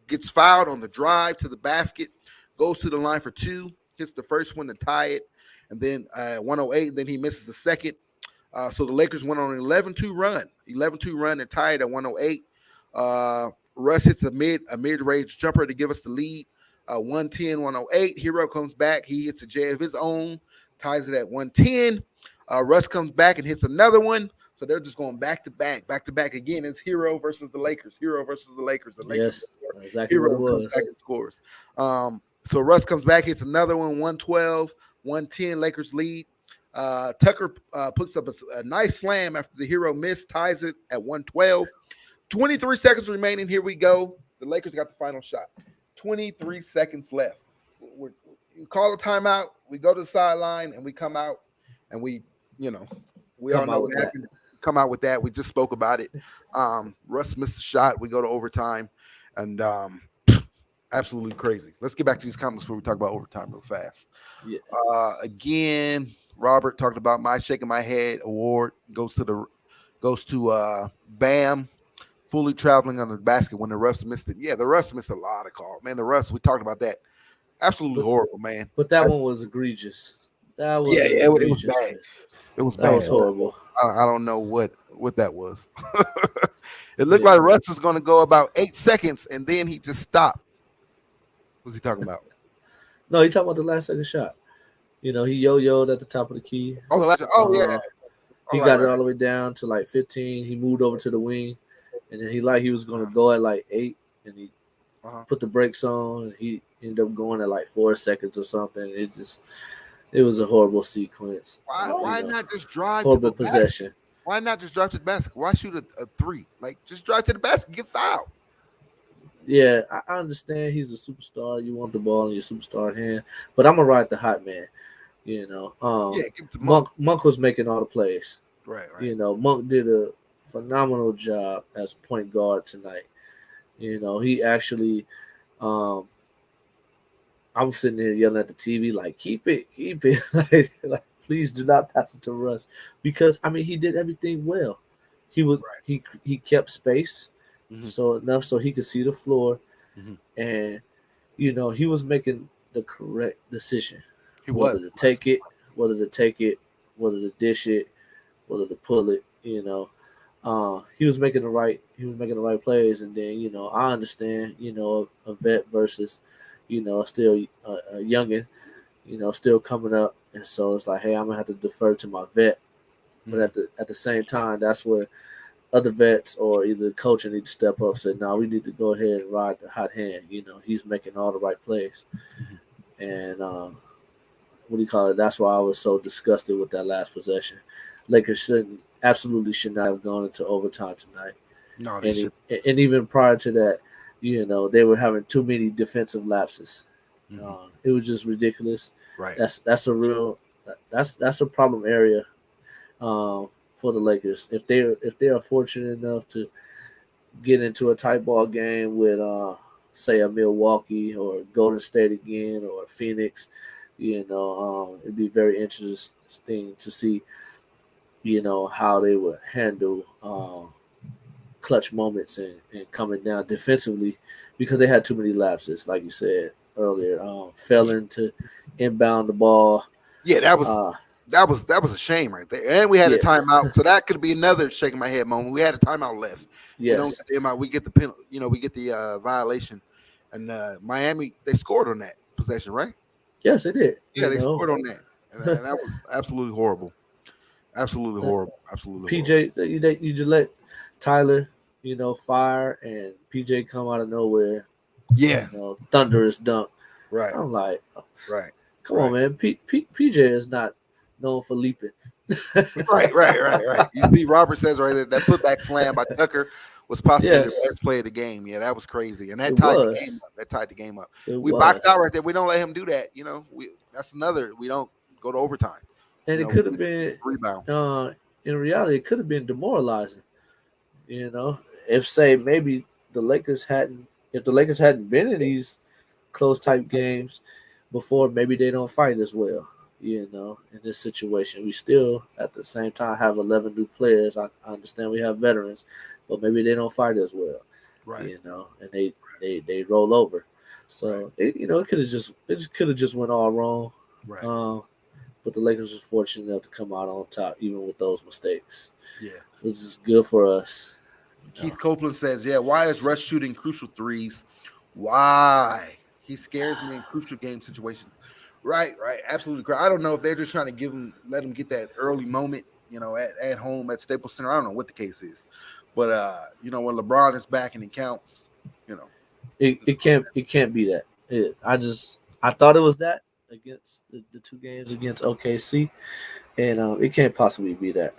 gets fouled on the drive to the basket, goes to the line for 2, hits the first one to tie it, and then 108. Then he misses the second. So the Lakers went on an 11-2 run and tied at 108. Russ hits a mid-range jumper to give us the lead, 110-108. Hero comes back. He hits a J of his own, ties it at 110. Russ comes back and hits another one. So they're just going back to back again. It's Hero versus the Lakers. The Lakers. Yes, exactly what it was. Comes back and scores. So Russ comes back, hits another one, 112, 110. Lakers lead. Tucker puts up a nice slam after the Hero missed, ties it at 112. 23 seconds remaining. Here we go. The Lakers got the final shot. 23 seconds left. You call a timeout. We go to the sideline and we come out and we all know what happened. Come out with that. We just spoke about it. Russ missed a shot. We go to overtime, and absolutely crazy. Let's get back to these comments before we talk about overtime real fast. Yeah. Again, Robert talked about my shaking my head award goes to Bam, fully traveling under the basket when the Russ missed it. Yeah, the Russ missed a lot of calls. Man, the Russ, we talked about that. Absolutely horrible, man. But that one was egregious. That was it was bad. It was bad. That was horrible. I don't know what that was. It looked like Russ was going to go about 8 seconds, and then he just stopped. What's he talking about? No, he talking about the last second shot. He yo-yoed at the top of the key. Yeah. He got it all the way down to like 15. He moved over to the wing, and then he was going to go at like 8, and he put the brakes on. And he ended up going at like 4 seconds or something. It was a horrible sequence. Why not just drive horrible to the possession? Basket? Why not just drive to the basket? Why shoot a 3? Like, just drive to the basket, get fouled. Yeah, I understand he's a superstar. You want the ball in your superstar hand, but I'm gonna ride the hot man. You know, give it to Monk. Monk was making all the plays. Right. You know, Monk did a phenomenal job as point guard tonight. You know, he actually, I was sitting there yelling at the TV like, keep it, like, please do not pass it to Russ, because I mean he did everything well. He would he kept space, so enough so he could see the floor, and you know he was making the correct decision. Whether to take it, whether to dish it, whether to pull it. You know, he was making the right plays, and then you know I understand, you know, a vet versus, you know, still a youngin, you know, still coming up, and so it's like, hey, I'm gonna have to defer to my vet, but at the same time, that's where other vets or either the coach need to step up, say, no, we need to go ahead and ride the hot hand. You know, he's making all the right plays, and what do you call it? That's why I was so disgusted with that last possession. Lakers absolutely should not have gone into overtime tonight. No, they should. And even prior to that, you know, they were having too many defensive lapses. It was just ridiculous. Right. That's a problem area for the Lakers. If they are fortunate enough to get into a tight ball game with say a Milwaukee or Golden State again or Phoenix, you know, it'd be very interesting to see, you know, how they would handle clutch moments and coming down defensively, because they had too many lapses, like you said earlier. Failing to inbound the ball. Yeah, that was a shame right there. And we had a timeout, so that could be another shaking my head moment. We had a timeout left. Yes, we get the penalty. You know, we get the violation, and Miami, they scored on that possession, right? Yes, they did. Yeah, they scored on that, and that was absolutely horrible. Absolutely horrible. Absolutely. PJ, you just let Tyler, you know, fire, and PJ come out of nowhere. Yeah. You know, thunderous dunk. Right. I'm like, right. Come on, man. PJ is not known for leaping. Right. You see, Robert says right there that putback slam by Tucker was possibly the best play of the game. Yeah, that was crazy, and that tied the game up. We boxed out right there. We don't let him do that. You know, that's another. We don't go to overtime. And it could have been rebound. In reality, it could have been demoralizing. You know, if the Lakers hadn't been in these close type games before, maybe they don't fight as well. You know, in this situation, we still at the same time have 11 new players. I understand we have veterans, but maybe they don't fight as well. Right. You know, and they roll over. So it could have just went all wrong. Right. But the Lakers were fortunate enough to come out on top, even with those mistakes. Yeah, which is good for us. Keith Copeland says, "Yeah, why is Russ shooting crucial threes? Why? He scares me in crucial game situations." Right. Absolutely. I don't know if they're just trying to let him get that early moment, you know, at home at Staples Center. I don't know what the case is, but you know, when LeBron is back and it counts, you know, it can't be that. I thought it was that against the two games against OKC, and it can't possibly be that.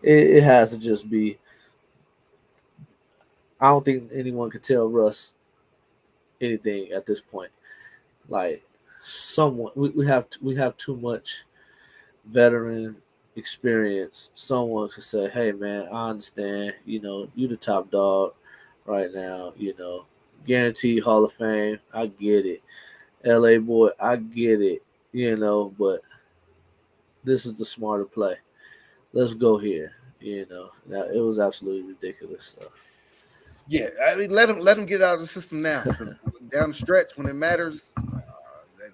It has to just be. I don't think anyone could tell Russ anything at this point. Like we have too much veteran experience. Someone could say, "Hey, man, I understand. You know, you the top dog right now. You know, guaranteed Hall of Fame. I get it. LA boy, I get it. You know, but this is the smarter play. Let's go here." You know, it was absolutely ridiculous. So. Yeah, I mean, let him get out of the system now. Down the stretch, when it matters,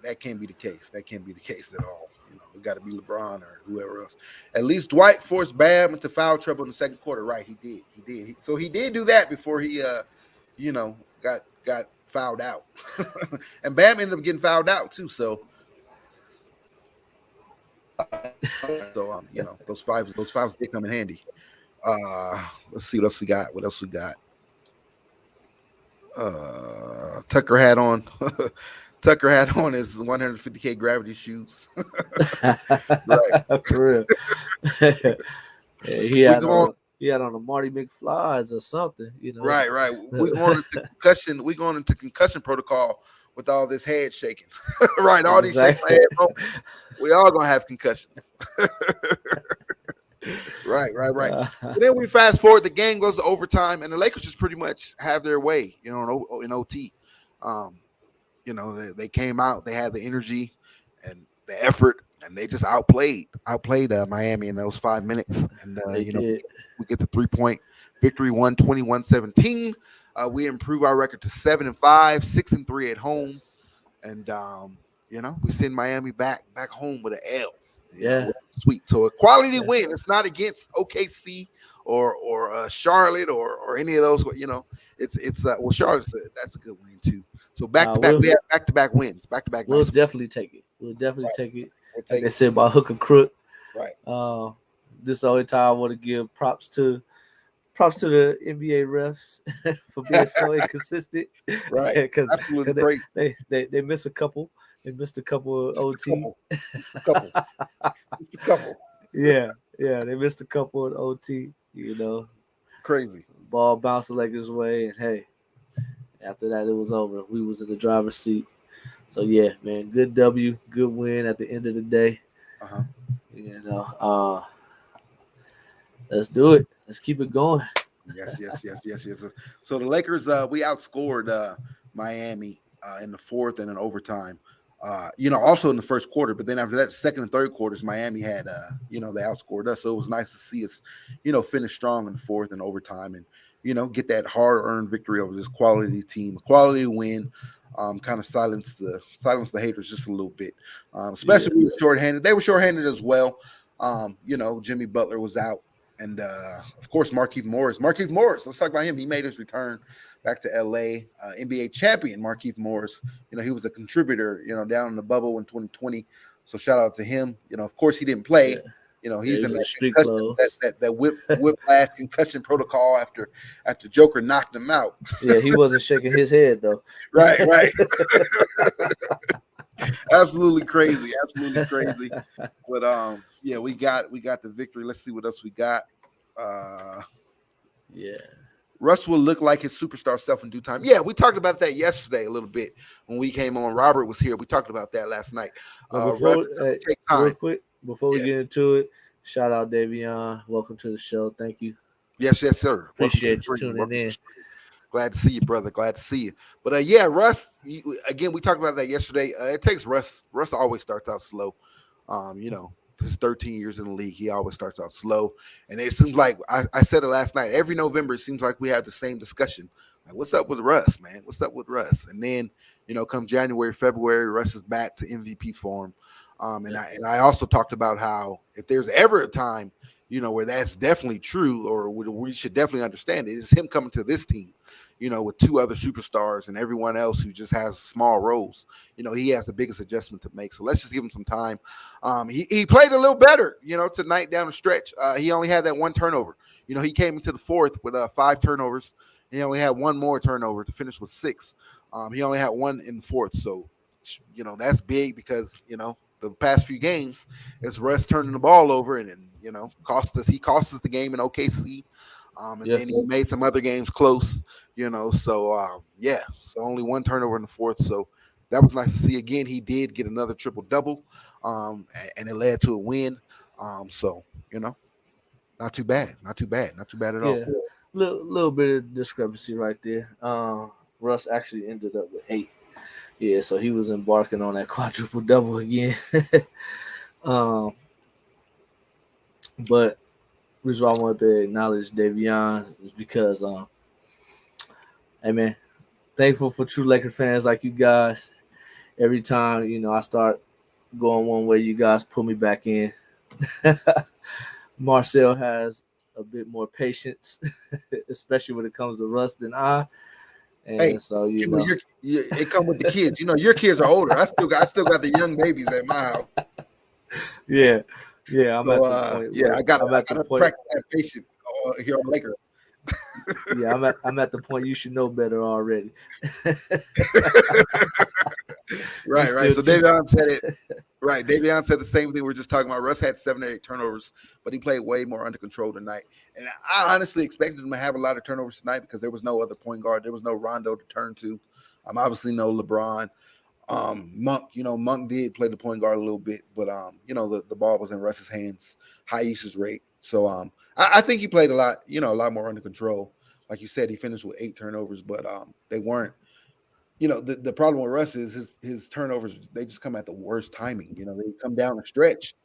that can't be the case. That can't be the case at all. You know, it got to be LeBron or whoever else. At least Dwight forced Bam into foul trouble in the second quarter. Right, he did. So he did do that before he, you know, got fouled out. And Bam ended up getting fouled out too. So you know, those fives did come in handy. Let's see what else we got. Tucker had on his 150K gravity shoes. Right. For real. Yeah, he had on a Marty McFly's or something, you know. Right. We're going into concussion protocol with all this head shaking. Right, all these Exactly. shaking head moments. We all gonna have concussions. Right. And then we fast forward, the game goes to overtime, and the Lakers just pretty much have their way, in OT. They came out, they had the energy and the effort, and they just outplayed Miami in those 5 minutes. And we get the 3-point victory, 121-17. We improve our record to 7-5, 6-3 at home, and we send Miami back home with an L. Sweet. So a quality win. It's not against OKC or Charlotte or any of those. It's Charlotte. That's a good win too. So back to back, we have back-to-back wins. Back-to-back. We'll definitely take it. Take it. We'll like they said about hook or crook. Right. This is the only time I want to give props to the NBA refs for being so inconsistent. Right. Because absolutely they miss a couple. They missed a couple of OT. Just a couple. Yeah. They missed a couple of OT. Crazy. Ball bounced the Lakers' way, and hey, after that it was over. We was in the driver's seat. So yeah, man, good W, good win at the end of the day. Let's do it. Let's keep it going. Yes. So the Lakers, we outscored Miami in the fourth and in overtime. Also in the first quarter, but then after that, second and third quarters, Miami had, they outscored us. So it was nice to see us, finish strong in the fourth and overtime and, get that hard-earned victory over this quality team, a quality win, kind of silence the haters just a little bit, especially when we were shorthanded. They were shorthanded as well. Jimmy Butler was out. And, of course, Markieff Morris. Let's talk about him. He made his return back to L.A., NBA champion Markieff Morris. He was a contributor, down in the bubble in 2020. So shout out to him. Of course, he didn't play. He's in that whiplash concussion protocol after Joker knocked him out. Yeah, he wasn't shaking his head, though. Right. Absolutely crazy. But we got the victory. Let's see what else we got. Russ will look like his superstar self in due time. Yeah, we talked about that yesterday a little bit when we came on. Robert was here. We talked about that last night. Real quick, before we get into it, shout out Davion. Welcome to the show. Thank you. Yes, sir. Appreciate you tuning in. Glad to see you, brother. Glad to see you. But Russ, again, we talked about that yesterday. It takes Russ. Russ always starts out slow. His 13 years in the league, he always starts out slow. And it seems like I said it last night. Every November, it seems like we have the same discussion. Like, what's up with Russ, man? What's up with Russ? And then, come January, February, Russ is back to MVP form. I also talked about how if there's ever a time, where that's definitely true, or we should definitely understand it, is him coming to this team, with two other superstars and everyone else who just has small roles. He has the biggest adjustment to make. So let's just give him some time. He played a little better, tonight down the stretch. He only had that one turnover. He came into the fourth with 5 turnovers. He only had one more turnover to finish with 6. He only had one in the fourth. So, that's big because, the past few games, it's Russ turning the ball over and cost us. He cost us the game in OKC. Then he made some other games close, so only one turnover in the fourth. So that was nice to see. Again, he did get another triple-double, and it led to a win. Not too bad. Not too bad at all. Yeah, little bit of discrepancy right there. Russ actually ended up with 8. Yeah, so he was embarking on that quadruple-double again. But the reason why I wanted to acknowledge Davion is because, hey, man, thankful for true Laker fans like you guys. Every time, I start going one way, you guys pull me back in. Marcel has a bit more patience, especially when it comes to Russ than I. And so it come with the kids. Your kids are older. I still got the young babies at my house. Yeah. I'm at the point. I got to practice that patience here on Lakers. Yeah, I'm at the point you should know better already. Right. So Davion said it. Right. Davion said the same thing we were just talking about. Russ had 7 or 8 turnovers, but he played way more under control tonight. And I honestly expected him to have a lot of turnovers tonight because there was no other point guard. There was no Rondo to turn to. Obviously know LeBron. Monk, Monk did play the point guard a little bit, but the ball was in Russ's hands, high usage rate. So I think he played a lot more under control. Like you said, he finished with 8 turnovers, but they weren't. The problem with Russ is his turnovers, they just come at the worst timing. They come down a stretch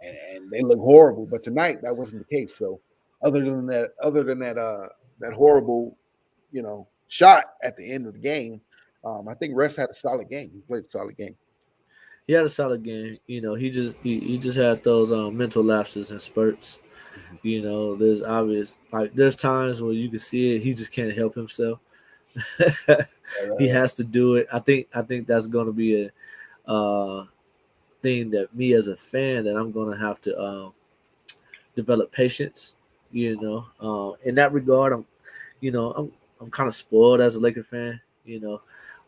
and they look horrible. But tonight that wasn't the case. So other than that horrible, shot at the end of the game, I think Russ had a solid game. He played a solid game. He had a solid game. He just had those mental lapses and spurts. There's obvious, like, there's times where you can see it. He just can't help himself. He has to do it. I think that's going to be a thing that me as a fan, that I'm going to have to develop patience. In that regard, I'm kind of spoiled as a Laker fan.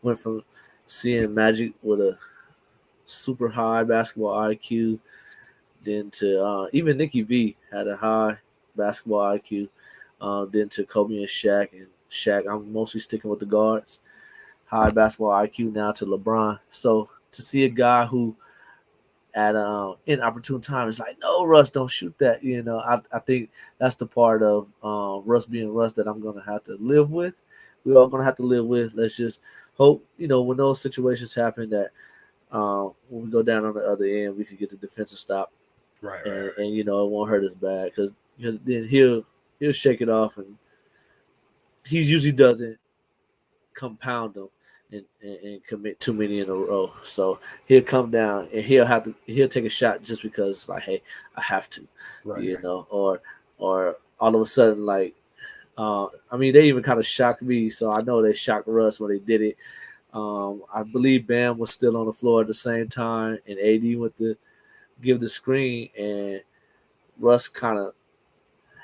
Went from seeing Magic with a super high basketball IQ, then to even Nikki V had a high basketball IQ, then to Kobe and Shaq. And Shaq, I'm mostly sticking with the guards. High basketball IQ now to LeBron. So to see a guy who at inopportune time is like, no, Russ, don't shoot that. I think that's the part of Russ being Russ that I'm going to have to live with. We're all going to have to live with. Let's just hope, when those situations happen, that when we go down on the other end, we can get the defensive stop. Right. And it won't hurt us bad, because then he'll shake it off, and he usually doesn't compound them and commit too many in a row. So he'll come down and he'll take a shot just because it's like, hey, I have to, right. or all of a sudden, like, they even kind of shocked me, so I know they shocked Russ when they did it. I believe Bam was still on the floor at the same time, and AD went to give the screen, and Russ kind of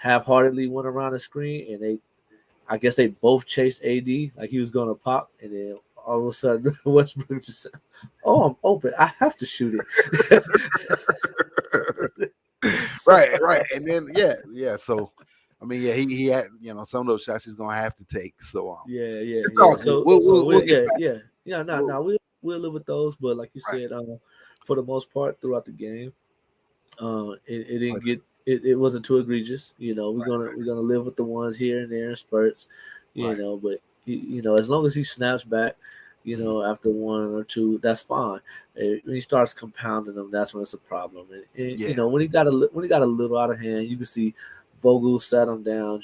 half-heartedly went around the screen, and I guess they both chased AD like he was going to pop, and then all of a sudden Westbrook just said, "Oh, I'm open. I have to shoot it." Right. And then yeah. So he had some of those shots he's gonna have to take. So yeah. So we'll live with those. But like you said, for the most part throughout the game, it didn't get. It wasn't too egregious. We're gonna live with the ones here and there in spurts. But as long as he snaps back, after one or two, that's fine. When he starts compounding them, that's when it's a problem. And when he got a little out of hand, you can see Vogel sat him down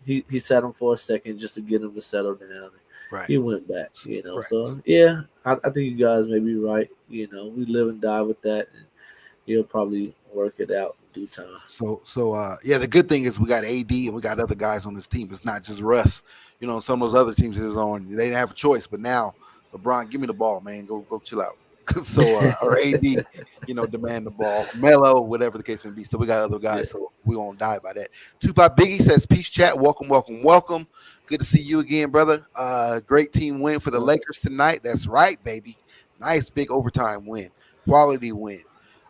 he sat him for a second just to get him to settle down. Right. He went back. Right. So yeah, I think you guys may be right. We live and die with that, and he'll probably work it out in due time. So the good thing is we got AD and we got other guys on this team. It's not just Russ. Some of those other teams is on. They didn't have a choice, but now LeBron, give me the ball, man. Go chill out. So or AD, demand the ball. Melo, whatever the case may be. So we got other guys, so we won't die by that. Tupac Biggie says, "Peace, chat. Welcome. Good to see you again, brother. Great team win for the Lakers tonight. That's right, baby. Nice big overtime win. Quality win."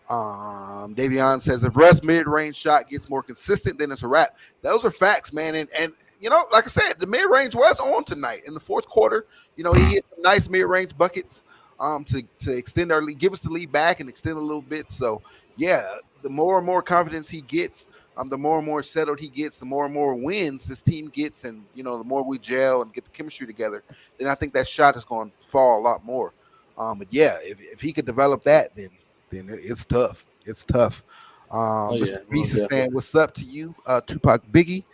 Davion says, "If Russ mid-range shot gets more consistent, then it's a wrap." Those are facts, man. And like I said, the mid-range was on tonight in the fourth quarter. He hit some nice mid-range buckets to extend our lead, give us the lead back and extend a little bit. So yeah, the more and more confidence he gets, the more and more settled he gets, the more and more wins this team gets, and the more we gel and get the chemistry together, then I think that shot is going to fall a lot more. But yeah, if he could develop that, then it's tough. It's tough. Mr. Reaves is saying, "What's up to you, Tupac Biggie?"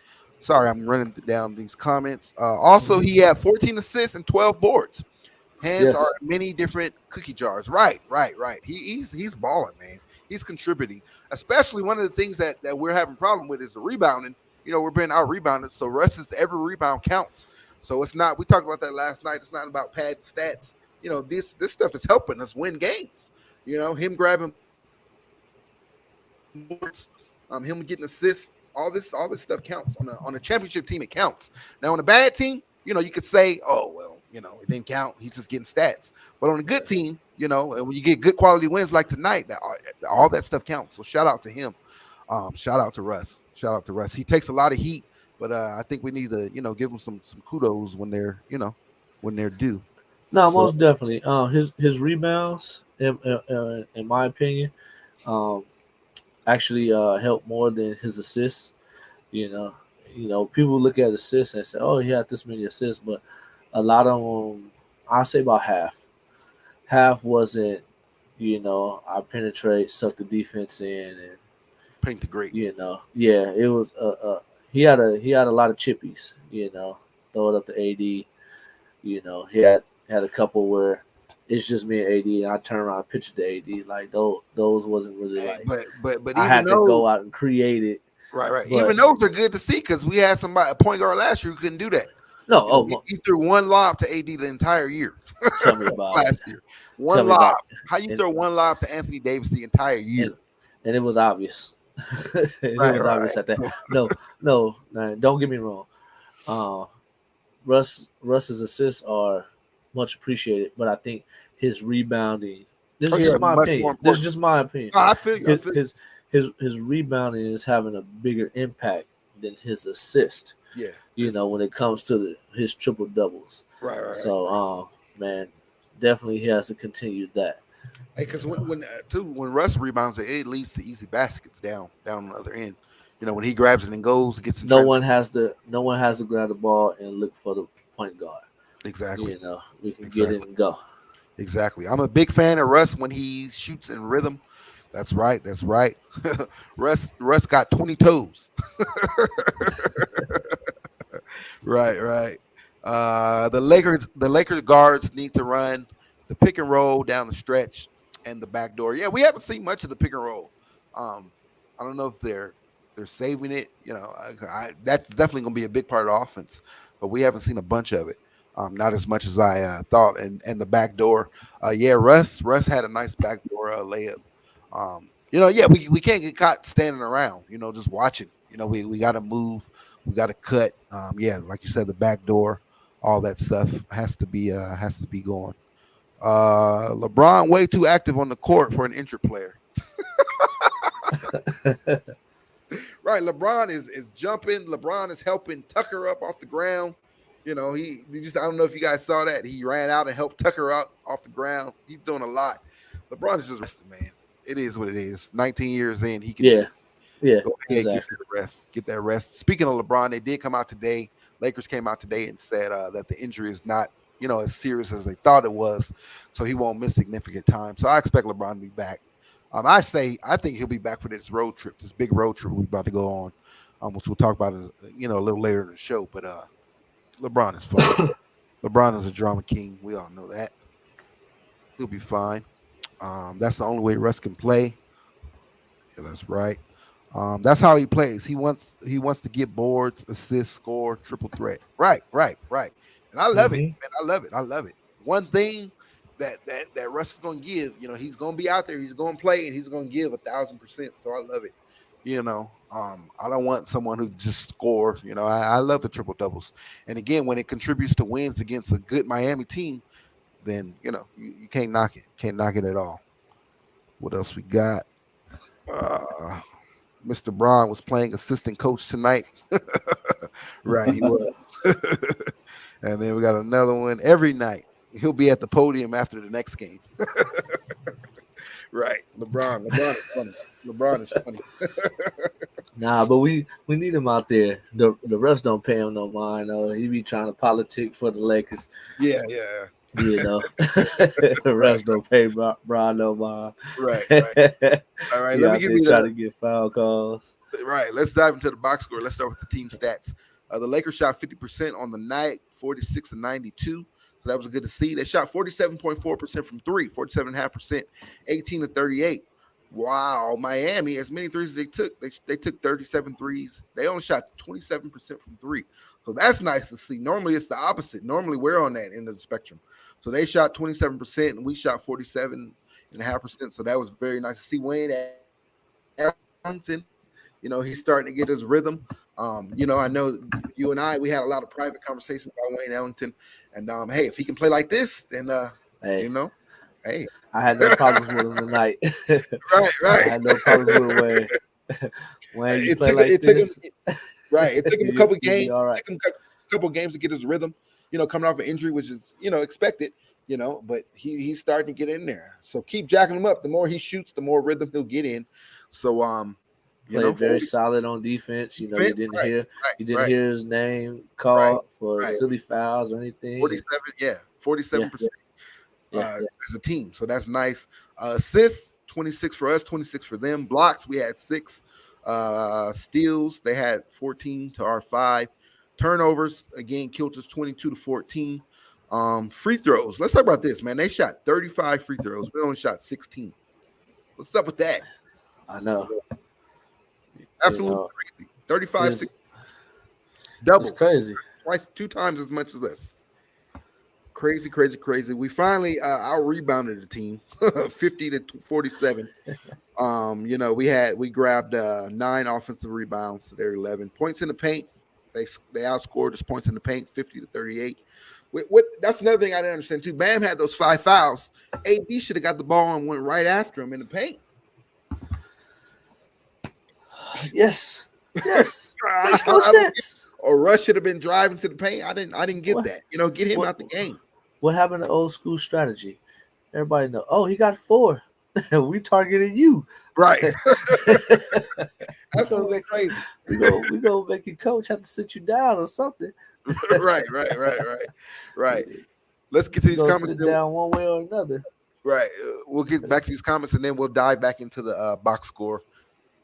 Sorry, I'm running down these comments. Also, he had 14 assists and 12 boards. Hands are many different cookie jars. Right. He's balling, man. He's contributing. Especially one of the things that we're having a problem with is the rebounding. We're being out rebounded. So Russ's every rebound counts. So it's not. We talked about that last night. It's not about pad stats. This stuff is helping us win games. Him grabbing boards, him getting assists. All this stuff counts on a championship team. It counts. Now on a bad team, you could say, oh well. It didn't count. He's just getting stats. But on a good team, and when you get good quality wins like tonight, all that stuff counts. So shout out to him. Shout out to Russ. He takes a lot of heat, but I think we need to, give him some kudos when they're, when they're due. No, most definitely. His rebounds, in my opinion, actually helped more than his assists. You know, people look at assists and say, "Oh, he had this many assists," but a lot of them, I'll say about half. Half wasn't, I penetrate, suck the defense in, and Paint the great. yeah, it was. He had a lot of chippies. Throw it up to AD. He had a couple where it's just me and AD, and I turn around and pitch it to AD. Like those wasn't really like. But I even had to those, go out and create it. Right. But, Even those are good to see because we had somebody a point guard last year who couldn't do that. No, he threw one lob to AD the entire year. Tell me about last it. year. One lob. How you throw one lob to Anthony Davis the entire year? And it was obvious. Obvious at that. No, don't get me wrong. Russ's assists are much appreciated, but I think his rebounding. This is just my opinion. This is just my opinion. I feel you. His rebounding is having a bigger impact than his assist. Yeah. When it comes to his triple doubles. Right. So, man, definitely he has to continue that. Hey, because when Russ rebounds, it leads to easy baskets down on the other end. When he grabs it and goes, gets. No one has to grab the ball and look for the point guard. Exactly. We can get it and go. Exactly. I'm a big fan of Russ when he shoots in rhythm. That's right. Russ got 20 toes. Right. The Lakers guards need to run the pick and roll down the stretch and the back door. Yeah, we haven't seen much of the pick and roll. I don't know if they're saving it. That's definitely going to be a big part of the offense, but we haven't seen a bunch of it. Not as much as I thought. And the back door. Russ had a nice back door layup. We can't get caught standing around, just watching. We got to move. We got to cut. Like you said, the back door, all that stuff has to be going. LeBron way too active on the court for an injured player. Right, LeBron is jumping. LeBron is helping Tucker up off the ground. I don't know if you guys saw that. He ran out and helped Tucker up off the ground. He's doing a lot. LeBron is just resting, man. It is what it is. 19 years in, he can go ahead, exactly. Get that rest. Speaking of LeBron, they did come out today. Lakers came out today and said that the injury is not, as serious as they thought it was, so he won't miss significant time. So I expect LeBron to be back. I think he'll be back for this road trip, this big road trip we're about to go on, which we'll talk about, a little later in the show. But LeBron is fun. LeBron is a drama king. We all know that. He'll be fine. That's the only way Russ can play. Yeah, that's right. That's how he plays. He wants to get boards, assist, score, triple threat. Right. And I love it, man. I love it. One thing that Russ is going to give, he's going to be out there, he's going to play, and he's going to give 1,000%. So I love it. I don't want someone who just scores. I love the triple doubles. And again, when it contributes to wins against a good Miami team, then you can't knock it. Can't knock it at all. What else we got? Mr. Braun was playing assistant coach tonight. Right, he was. And then we got another one every night. He'll be at the podium after the next game. Right. LeBron is funny. LeBron is funny. Nah, but we need him out there. The rest don't pay him no mind. He be trying to politic for the Lakers. Yeah. The rest don't pay Bron no mind. Right. All right, let me give you try to get foul calls. Right. Let's dive into the box score. Let's start with the team stats. The Lakers shot 50% on the night, 46-92. So that was good to see. They shot 47.4% from three, 47.5%, 18-38. Wow, Miami, as many threes as they took, they took 37 threes. They only shot 27% from three. So that's nice to see. Normally it's the opposite. Normally we're on that end of the spectrum. So they shot 27% and we shot 47.5%. So that was very nice to see. Wayne Ellington, he's starting to get his rhythm. I know you and we had a lot of private conversations about Wayne Ellington. And hey, if he can play like this, then hey. I had no problems with him tonight. Right. I had no problems with Wayne. Wayne, you play like this. It took him a couple games. All right. It took him a couple games to get his rhythm. coming off an injury, which is, expected, but he's starting to get in there. So keep jacking him up. The more he shoots, the more rhythm he'll get in. So, Played very solid on defense. You didn't hear his name called for silly fouls or anything. 47%. As a team. So that's nice. Assists, 26 for us, 26 for them. Blocks, we had 6. Steals, they had 14 to our 5. Turnovers, again, killed us 22-14. Free throws. Let's talk about this, man. They shot 35 free throws. We only shot 16. What's up with that? I know. Absolutely crazy. 35, double. It's crazy. 2 times as much as us. Crazy. We finally out-rebounded the team, 50-47. We grabbed 9 offensive rebounds to their 11. Points in the paint. They outscored us points in the paint, 50-38. That's another thing I didn't understand too. Bam had those 5 fouls. AD should have got the ball and went right after him in the paint. Yes. Makes no sense. Or Russ should have been driving to the paint. I didn't get that. Get him out the game. What happened to old school strategy? Everybody know. Oh, he got 4. We targeted you. Right. Absolutely crazy. We go make your coach have to sit you down or something. Right. Let's get to these comments. Sit down one way or another. Right. We'll get back to these comments and then we'll dive back into the box score,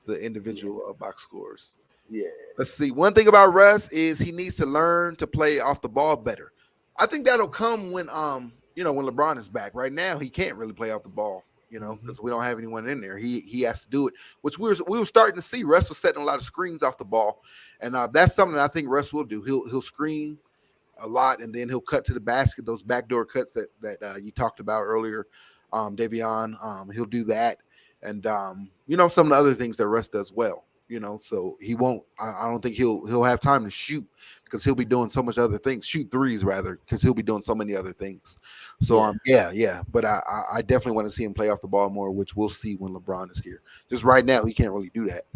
the individual box scores. Yeah. Let's see. One thing about Russ is he needs to learn to play off the ball better. I think that'll come when when LeBron is back. Right now, he can't really play off the ball, because we don't have anyone in there. He has to do it, which we were starting to see. Russ was setting a lot of screens off the ball, and that's something I think Russ will do. He'll screen a lot, and then he'll cut to the basket. Those backdoor cuts that you talked about earlier, Davion. He'll do that, and some of the other things that Russ does well. So he won't. I don't think he'll have time to shoot because he'll be doing so much other things. Shoot threes rather, because he'll be doing so many other things. So yeah. But I definitely want to see him play off the ball more, which we'll see when LeBron is here. Just right now, he can't really do that,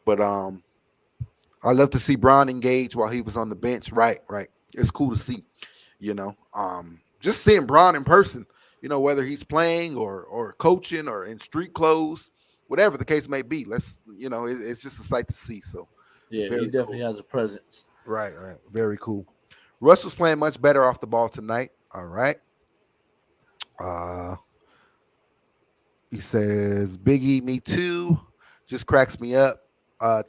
But I love to see Bron engage while he was on the bench. Right. It's cool to see. Just seeing Bron in person. Whether he's playing or coaching or in street clothes. Whatever the case may be, it's just a sight to see. So, yeah, he definitely has a presence. Right. Very cool. Russ was playing much better off the ball tonight. All right. He says, Biggie, me too. Just cracks me up.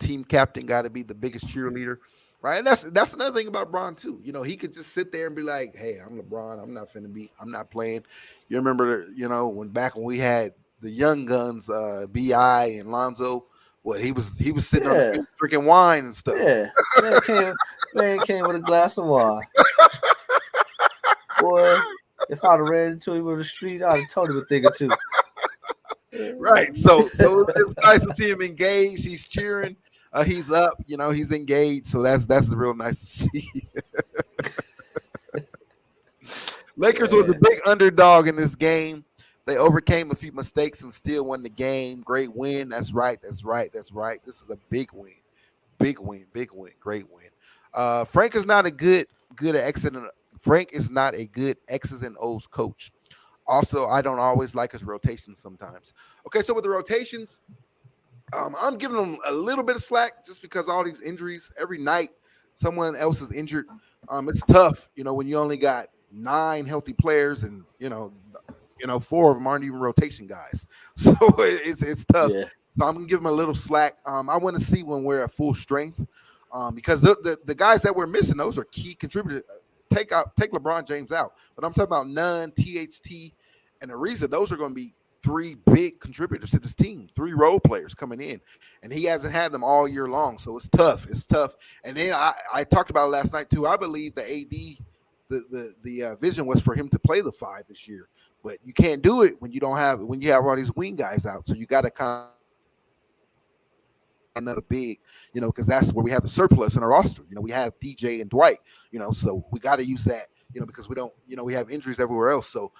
Team captain got to be the biggest cheerleader. Right. And that's another thing about Bron too. He could just sit there and be like, hey, I'm LeBron. I'm not playing. You remember, when we had the young guns, B.I. and Lonzo, he was sitting on the bench drinking wine and stuff. Yeah, man came with a glass of wine. Boy, if I'd have ran into him on the street, I'd have told him a thing or two. Right. So it's nice to see him engaged. He's cheering. He's up. He's engaged. So that's real nice to see. Lakers was a big underdog in this game. They overcame a few mistakes and still won the game. Great win. That's right. This is a big win. Great win. Frank is not a good at exiting. Frank is not a good X's and O's coach. Also, I don't always like his rotations sometimes. Okay, so with the rotations, I'm giving them a little bit of slack just because all these injuries. Every night, someone else is injured. It's tough, when you only got 9 healthy players and 4 of them aren't even rotation guys. So it's tough. Yeah. So I'm gonna give them a little slack. I want to see when we're at full strength, because the guys that we're missing, those are key contributors. Take LeBron James out, but I'm talking about Nunn, THT, and Ariza. Those are going to be 3 big contributors to this team, 3 role players coming in, and he hasn't had them all year long. So it's tough. And then I talked about it last night too. I believe the AD, the vision was for him to play the 5 this year. But you can't do it when you have all these wing guys out. So you got to kind of another big, because that's where we have the surplus in our roster. We have DJ and Dwight, so we got to use that, because we don't, we have injuries everywhere else. So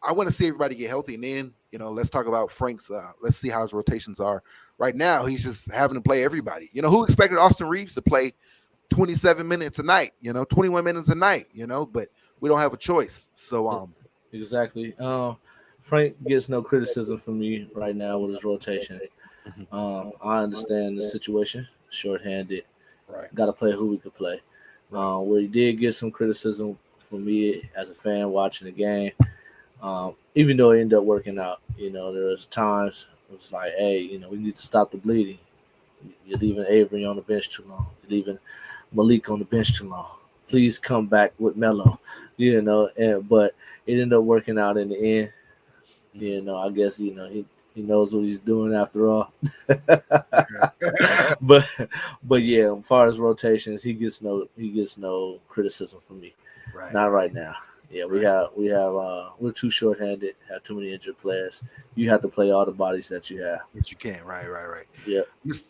I want to see everybody get healthy. And then, let's talk about Frank's, let's see how his rotations are. Right now, he's just having to play everybody. Who expected Austin Reaves to play 27 minutes a night, 21 minutes a night, but we don't have a choice. So exactly. Frank gets no criticism from me right now with his rotations. I understand the situation, shorthanded. right. Got to play who we could play. Where he did get some criticism from me as a fan watching the game, even though it ended up working out. There was times it was like, hey, we need to stop the bleeding. You're leaving Avery on the bench too long. You're leaving Malik on the bench too long. Please come back with Melo. But it ended up working out in the end. I guess he knows what he's doing after all. but yeah, as far as rotations, he gets no criticism from me. Right. Not right now. Yeah, we're too short-handed, have too many injured players. You have to play all the bodies that you have. Yes, you can. Right. Yeah.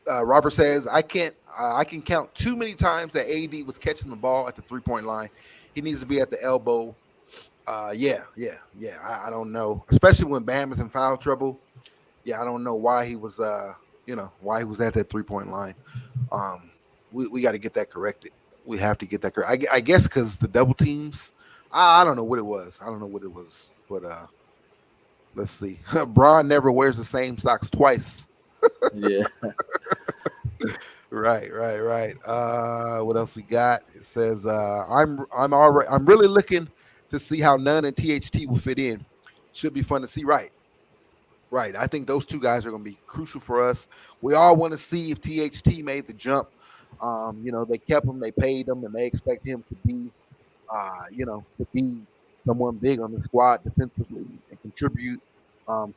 Robert says, I can count too many times that AD was catching the ball at the 3-point line. He needs to be at the elbow. Yeah. I don't know, especially when Bam is in foul trouble. Yeah, I don't know why he was, why he was at that 3-point line. We got to get that corrected. We have to get that correct. I guess because the double teams. I don't know what it was. But let's see. Bron never wears the same socks twice. Yeah. Right. What else we got? It says I'm really looking to see how Nunn and THT will fit in. Should be fun to see. Right. I think those two guys are going to be crucial for us. We all want to see if THT made the jump. They kept him, they paid him, and they expect him to be, to be someone big on the squad defensively and contribute.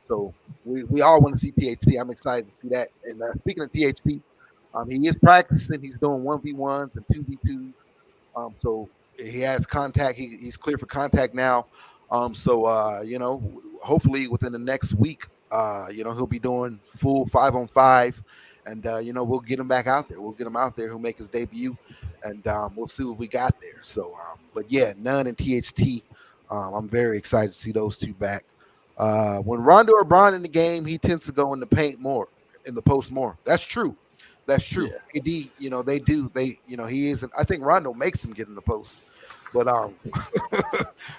So we all want to see THT. I'm excited to see that. And speaking of THT, he is practicing. He's doing 1v1s and 2v2s. So he has contact. He's clear for contact now. Hopefully within the next week, he'll be doing full 5-on-5, and we'll get him back out there. We'll get him out there. He'll make his debut, and we'll see what we got there. So, but yeah, Nunn and THT. I'm very excited to see those two back. When Rondo or Bron in the game, he tends to go in the paint more, in the post more. That's true. Yeah. AD, they do. He isn't. I think Rondo makes him get in the post. But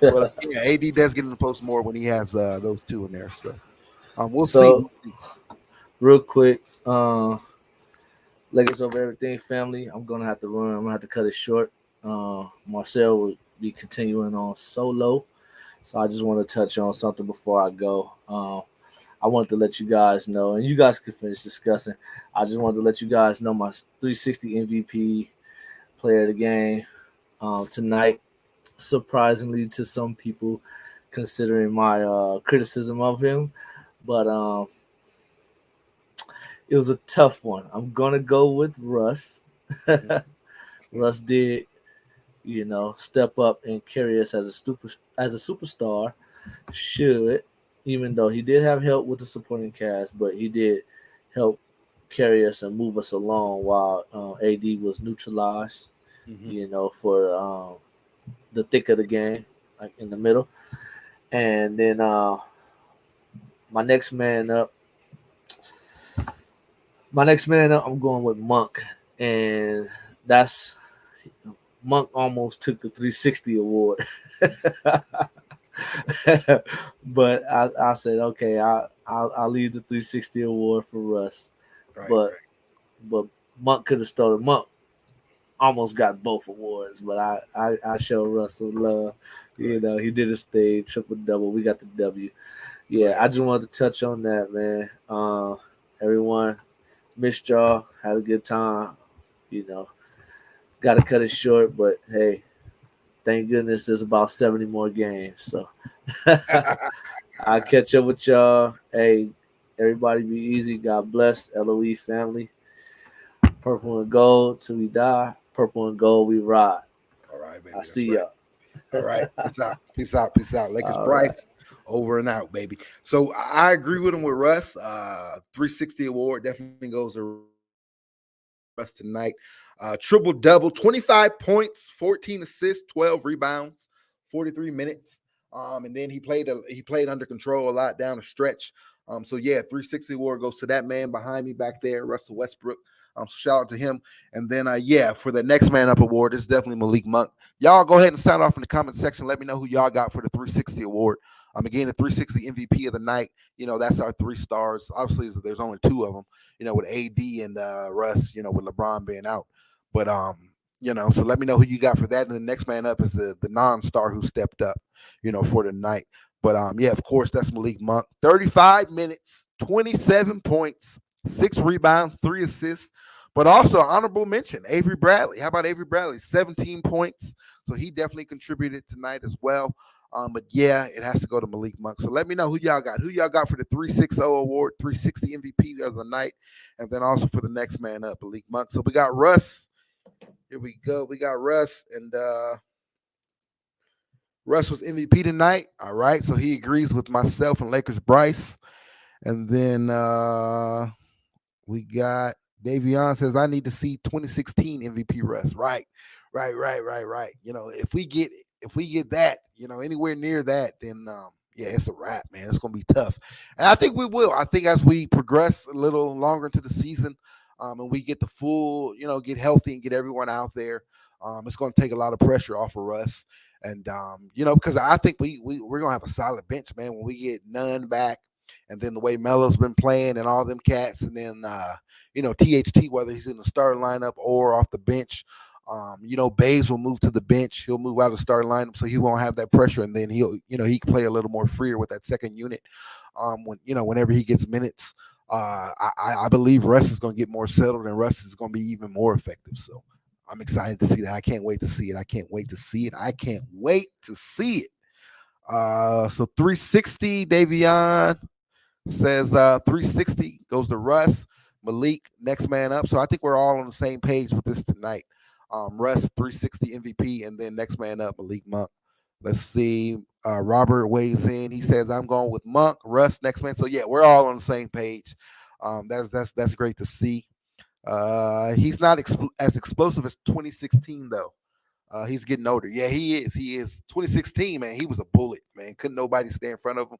yeah, AD does get in the post more when he has those two in there. So we'll see. Real quick, Lakers over everything, family. I'm gonna have to run. I'm gonna have to cut it short. Marcel will be continuing on solo, so I just want to touch on something before I go. I wanted to let you guys know, and you guys can finish discussing. I just wanted to let you guys know my 360 MVP player of the game tonight. Surprisingly to some people, considering my criticism of him, but it was a tough one. I'm gonna go with Russ. Russ did, step up and carry us as a superstar. Should, even though he did have help with the supporting cast, but he did help carry us and move us along while AD was neutralized. For the thick of the game, like in the middle. And then my next man up, I'm going with Monk. And that's Monk almost took the 360 award. But I said, okay, I'll leave the 360 award for Russ. But Monk could have stolen. Monk almost got both awards, but I show Russell love. He did his thing, triple-double. We got the W. Yeah, I just wanted to touch on that, man. Everyone missed y'all. Had a good time. Got to cut it short, but hey, thank goodness there's about 70 more games. So I'll catch up with y'all. Hey, everybody be easy. God bless. LOE family. Purple and gold till we die. Purple and gold, we ride. All right, baby. I see y'all. All right. Peace out. Lakers Brice, over and out, baby. So I agree with him with Russ. 360 award definitely goes to Russ tonight. Triple-double, 25 points, 14 assists, 12 rebounds, 43 minutes. And then he played under control a lot down the stretch. So yeah, 360 award goes to that man behind me back there, Russell Westbrook. So shout out to him. And then for the next man up award, it's definitely Malik Monk. Y'all go ahead and sign off in the comment section. Let me know who y'all got for the 360 award. Again, the 360 MVP of the night. That's our 3 stars. Obviously, there's only 2 of them. With AD and Russ. With LeBron being out. But so let me know who you got for that. And the next man up is the non-star who stepped up. For the night. But of course, that's Malik Monk. 35 minutes, 27 points, 6 rebounds, 3 assists. But also honorable mention, Avery Bradley. How about Avery Bradley? 17 points. So he definitely contributed tonight as well. But yeah, it has to go to Malik Monk. So let me know who y'all got. Who y'all got for the 360 award, 360 MVP of the night, and then also for the next man up, Malik Monk. So we got Russ. Here we go. We got Russ, and Russ was MVP tonight. All right. So he agrees with myself and Lakers Brice. And then we got Davion says, I need to see 2016 MVP Russ. Right. If we get that, anywhere near that, then it's a wrap, man. It's gonna be tough. And I think we will. I think as we progress a little longer into the season, and we get the full, get healthy and get everyone out there, it's gonna take a lot of pressure off of Russ. And because I think we're gonna have a solid bench, man, when we get Nunn back, and then the way Melo's been playing and all them cats, and then THT, whether he's in the starting lineup or off the bench. Bays will move to the bench. He'll move out of the starting lineup, so he won't have that pressure, and then he can play a little more freer with that second unit. Whenever he gets minutes, I believe Russ is going to get more settled, and Russ is going to be even more effective. So I'm excited to see that. I can't wait to see it. So 360, Davion says 360 goes to Russ. Malik, next man up. So I think we're all on the same page with this tonight. Russ, 360 MVP, and then next man up, Malik Monk. Let's see. Robert weighs in. He says, I'm going with Monk, Russ, next man. So yeah, we're all on the same page. That's great to see. He's not as explosive as 2016 though. He's getting older. Yeah, he is. 2016, man, he was a bullet, man. Couldn't nobody stay in front of him.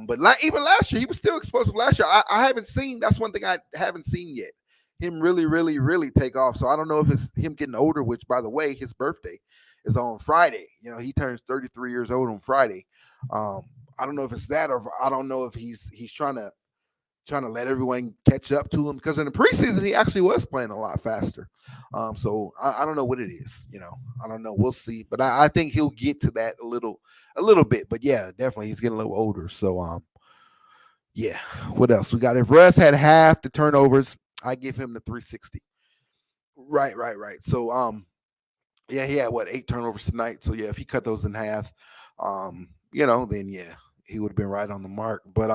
But even last year, he was still explosive last year. I haven't seen, that's one thing I haven't seen yet, him really, really, really take off. So I don't know if it's him getting older, which, by the way, his birthday is on Friday. He turns 33 years old on Friday. I don't know if it's that, or I don't know if he's trying to let everyone catch up to him, because in the preseason he actually was playing a lot faster. So I don't know what it is. I don't know. We'll see. But I think he'll get to that a little bit. But yeah, definitely he's getting a little older. So yeah. What else we got? If Russ had half the turnovers, I give him the 360. Right. So yeah, he had 8 turnovers tonight. So yeah, if he cut those in half, then yeah, he would have been right on the mark. But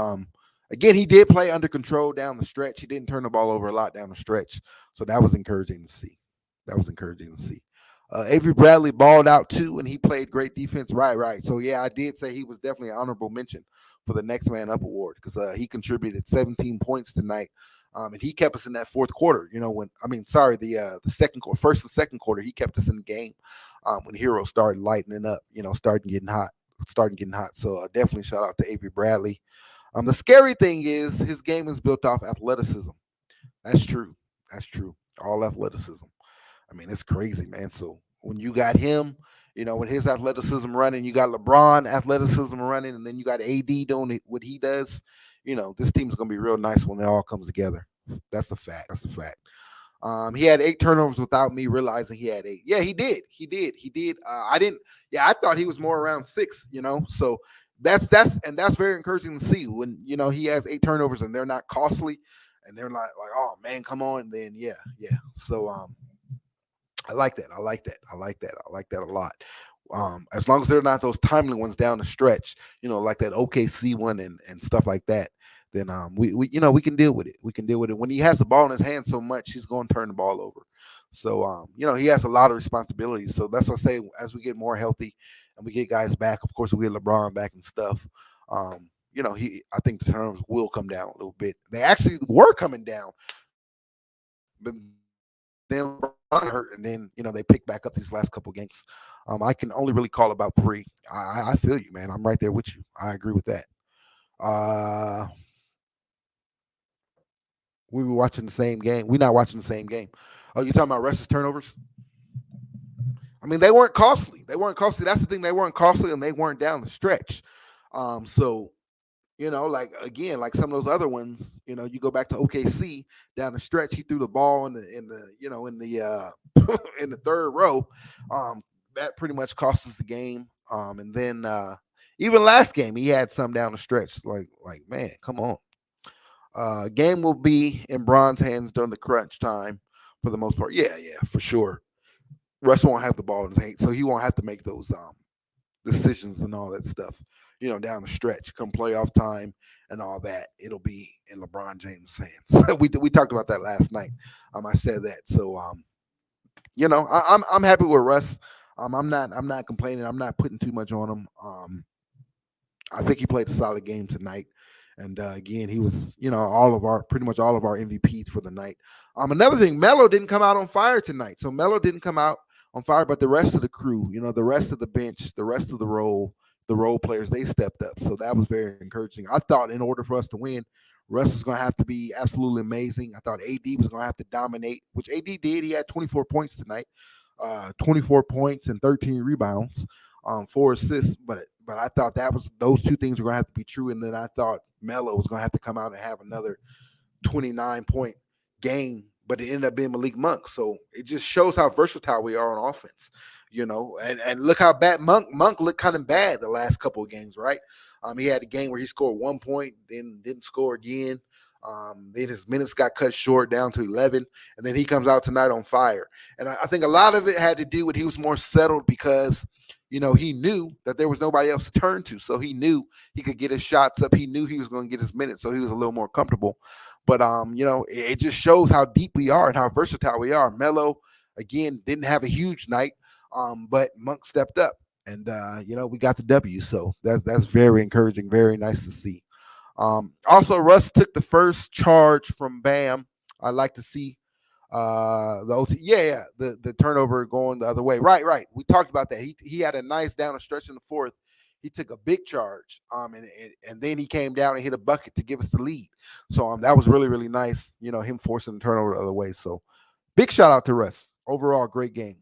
again, he did play under control down the stretch. He didn't turn the ball over a lot down the stretch. So that was encouraging to see. Avery Bradley balled out too, and he played great defense. Right. So yeah, I did say he was definitely an honorable mention for the next man up award, because he contributed 17 points tonight. And he kept us in that fourth quarter. The second quarter, first and second quarter, he kept us in the game when Hero started lightening up. Starting getting hot. So definitely shout out to Avery Bradley. The scary thing is his game is built off athleticism. That's true. All athleticism. It's crazy, man. So when you got him, with his athleticism running, you got LeBron athleticism running, and then you got AD doing what he does. This team's going to be real nice when it all comes together. That's a fact. He had 8 turnovers without me realizing he had 8. Yeah, he did. I thought he was more around 6, so that's very encouraging to see when, he has 8 turnovers and they're not costly and they're like, oh man, come on. And then, yeah. So, I like that a lot. As long as they're not those timely ones down the stretch, like that OKC one and stuff like that, then we can deal with it. When he has the ball in his hand so much, he's going to turn the ball over. So he has a lot of responsibilities. So that's what I say, as we get more healthy and we get guys back, of course we get LeBron back and stuff. I think the turnovers will come down a little bit. They actually were coming down, but then LeBron hurt, and then they picked back up these last couple games. I can only really call about 3. I feel you, man. I'm right there with you. I agree with that. We were watching the same game. We're not watching the same game. Oh, you talking about Russ's turnovers? I mean, they weren't costly. That's the thing. They weren't costly, and they weren't down the stretch. So like again, like some of those other ones, you go back to OKC down the stretch, he threw the ball in the in the third row. That pretty much cost us the game. And then even last game, he had some down the stretch. Like man, come on. Game will be in Bron's hands during the crunch time for the most part. Yeah, for sure. Russ won't have the ball in his hand, so he won't have to make those decisions and all that stuff. Down the stretch, come playoff time and all that, it'll be in LeBron James' hands. we talked about that last night. I said that. So I'm happy with Russ. I'm not complaining. I'm not putting too much on him. I think he played a solid game tonight. And again, he was, pretty much all of our MVPs for the night. Another thing, Melo didn't come out on fire tonight. So Melo didn't come out on fire, but the rest of the crew, the rest of the bench, the rest of the role players, they stepped up. So that was very encouraging. I thought in order for us to win, Russ was going to have to be absolutely amazing. I thought AD was going to have to dominate, which AD did. He had 24 points tonight, 24 points and 13 rebounds, 4 assists. But I thought those 2 things were going to have to be true. And then I thought Melo was going to have to come out and have another 29-point game, but it ended up being Malik Monk. So it just shows how versatile we are on offense, and look how bad Monk looked kind of bad the last couple of games, right? He had a game where he scored 1 point, then didn't score again. Then his minutes got cut short down to 11, and then he comes out tonight on fire. And I think a lot of it had to do with he was more settled because, he knew that there was nobody else to turn to. So he knew he could get his shots up. He knew he was going to get his minutes, so he was a little more comfortable. But, it just shows how deep we are and how versatile we are. Melo, again, didn't have a huge night, but Monk stepped up. And, we got the W. So that's very encouraging, very nice to see. Also, Russ took the first charge from Bam. I like to see the OT. Yeah, the turnover going the other way. Right. We talked about that. He had a nice down the stretch in the fourth. He took a big charge, and then he came down and hit a bucket to give us the lead. So that was really, really nice, him forcing the turnover the other way. So big shout out to Russ. Overall, great game.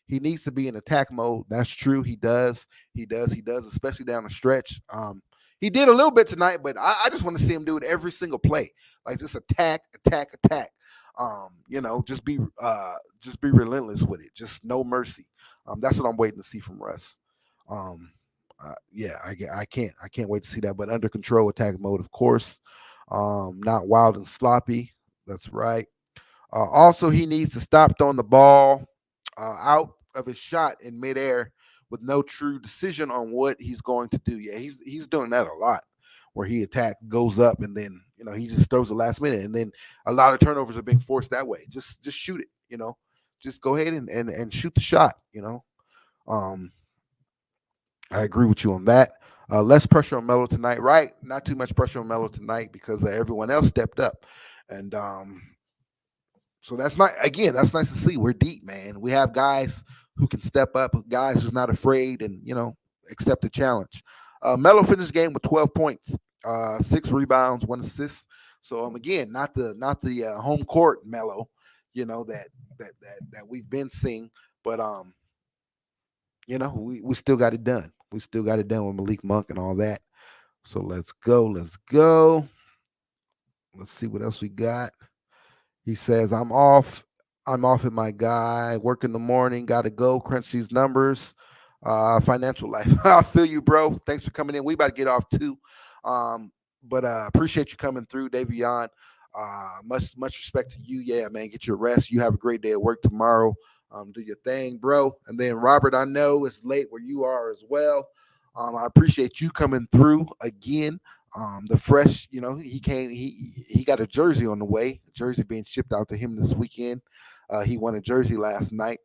He needs to be in attack mode. That's true. He does, especially down the stretch. He did a little bit tonight, but I just want to see him do it every single play. Like just attack. Just be relentless with it. Just no mercy. That's what I'm waiting to see from Russ. I can't wait to see that. But under control, attack mode, of course. Not wild and sloppy. That's right. Also, he needs to stop throwing the ball out of his shot in midair with no true decision on what he's going to do. Yeah, he's doing that a lot, where he goes up, and then he just throws the last minute, and then a lot of turnovers are being forced that way. Just shoot it, just go ahead and shoot the shot. I agree with you on that. Less pressure on Melo tonight, right? Not too much pressure on Melo tonight because everyone else stepped up, and so that's nice to see. We're deep, man. We have guys who can step up, guys who's not afraid and, accept the challenge. Melo finished the game with 12 points, 6 rebounds, 1 assist. So again, not the home court Melo, that we've been seeing, but we still got it done. We still got it done with Malik Monk and all that. So let's go. Let's see what else we got. He says, I'm off at my guy. Work in the morning. Got to go. Crunch these numbers. Financial life. I feel you, bro. Thanks for coming in. We about to get off too. But appreciate you coming through, Davion. Much respect to you. Yeah, man. Get your rest. You have a great day at work tomorrow. Do your thing, bro. And then Robert, I know it's late where you are as well. I appreciate you coming through again. The fresh, he came, he got a jersey on the way, a jersey being shipped out to him this weekend. He won a jersey last night.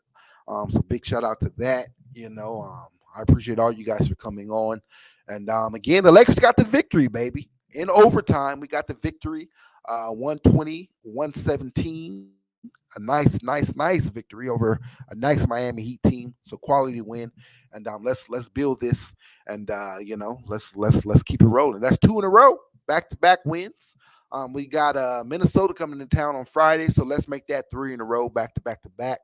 So big shout out to that. I appreciate all you guys for coming on. And again, the Lakers got the victory, baby. In overtime, we got the victory, 120-117. a nice victory over a nice Miami Heat team. So quality win, and let's build this, and let's keep it rolling. That's 2 in a row, back to back wins. We got Minnesota coming to town on Friday, so let's make that 3 in a row, back to back,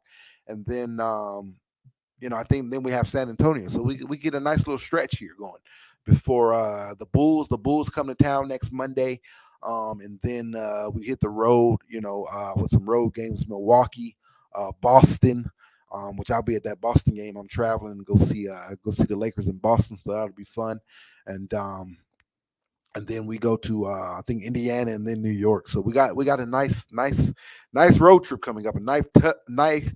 and then I think then we have San Antonio, so we get a nice little stretch here going before the Bulls. The Bulls come to town next Monday. And then we hit the road, with some road games, Milwaukee, Boston, which I'll be at that Boston game. I'm traveling to go see the Lakers in Boston, so that'll be fun. And then we go to I think Indiana and then New York. So we got a nice road trip coming up, a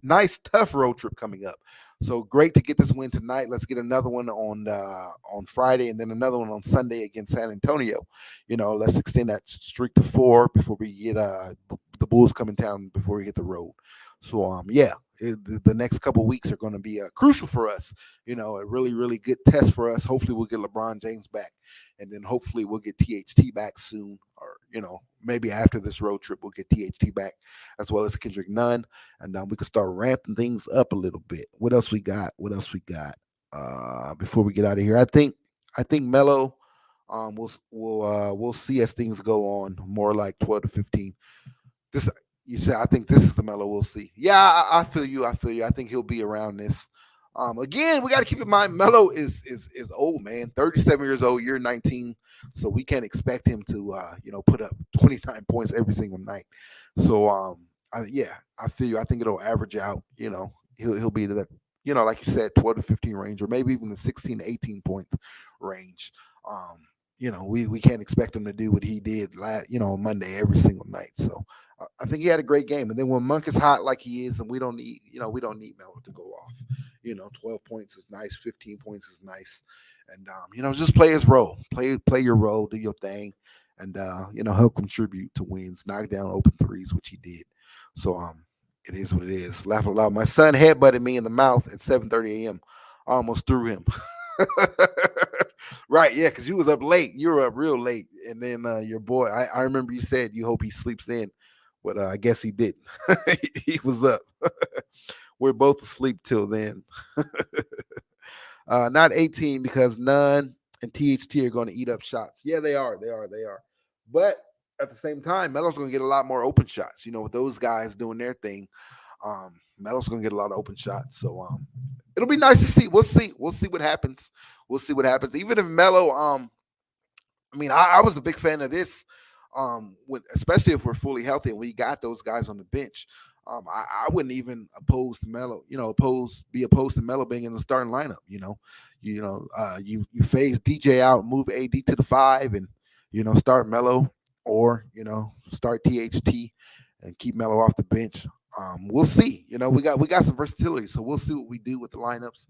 nice tough road trip coming up. So great to get this win tonight. Let's get another one on Friday, and then another one on Sunday against San Antonio. Let's extend that streak to 4 before we get the Bulls coming down before we hit the road. So the next couple of weeks are going to be crucial for us. A really good test for us. Hopefully we'll get LeBron James back, and then hopefully we'll get THT back soon, or maybe after this road trip we'll get THT back, as well as Kendrick Nunn, and we can start ramping things up a little bit. What else we got? Before we get out of here, I think Melo, we'll see as things go on, more like 12 to 15. You said, I think this is the Melo we'll see. Yeah, I feel you. I think he'll be around this. Again, we got to keep in mind Melo is old, man. 37 years old, year 19. So we can't expect him to put up 29 points every single night. So I feel you. I think it'll average out. He'll be to that, like you said, 12 to 15 range, or maybe even the 16 to 18 point range. We can't expect him to do what he did on Monday every single night. So I think he had a great game. And then when Monk is hot like he is, and we don't need Melo to go off. 12 points is nice, 15 points is nice. And just play his role. Play your role, do your thing, and he'll contribute to wins, knock down open threes, which he did. So it is what it is. Laugh aloud. My son headbutted me in the mouth at 7:30 a.m. I almost threw him. Right, yeah, because you was up late. You were up real late. And then your boy, I remember you said you hope he sleeps in, but I guess he didn't. He was up. We're both asleep till then. Not 18, because Nunn and THT are going to eat up shots. Yeah, they are. But at the same time, Melo's going to get a lot more open shots. With those guys doing their thing, Melo's going to get a lot of open shots. So it'll be nice to see. We'll see what happens. Even if Melo, I was a big fan of this, especially if we're fully healthy and we got those guys on the bench. I wouldn't even oppose to Melo, be opposed to Melo being in the starting lineup. You phase DJ out, move AD to the 5, and start Melo, or start THT and keep Melo off the bench. We'll see. We got some versatility, so we'll see what we do with the lineups,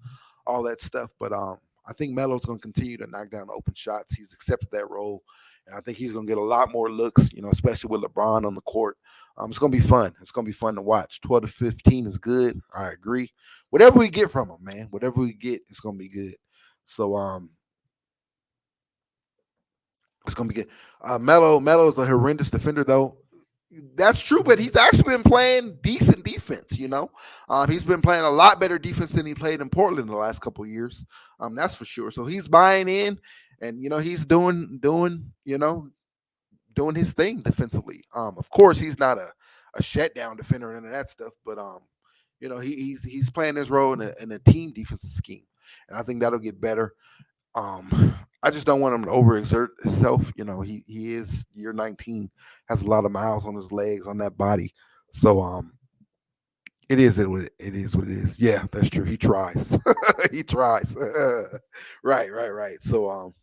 all that stuff. But I think Melo's going to continue to knock down open shots. He's accepted that role, and I think he's going to get a lot more looks, especially with LeBron on the court. It's going to be fun. It's going to be fun to watch. 12 to 15 is good. I agree. Whatever we get from him, man, whatever we get, it's going to be good. So it's going to be good. Melo is a horrendous defender, though. That's true, but he's actually been playing decent defense. He's been playing a lot better defense than he played in Portland the last couple of years. That's for sure. So he's buying in, and he's doing his thing defensively. Of course, he's not a shutdown defender and that stuff, but he's playing his role in a team defensive scheme, and I think that'll get better. I just don't want him to overexert himself. He is year 19, has a lot of miles on his legs, on that body. So it is what it is. Yeah, that's true. He tries. He tries. Right. So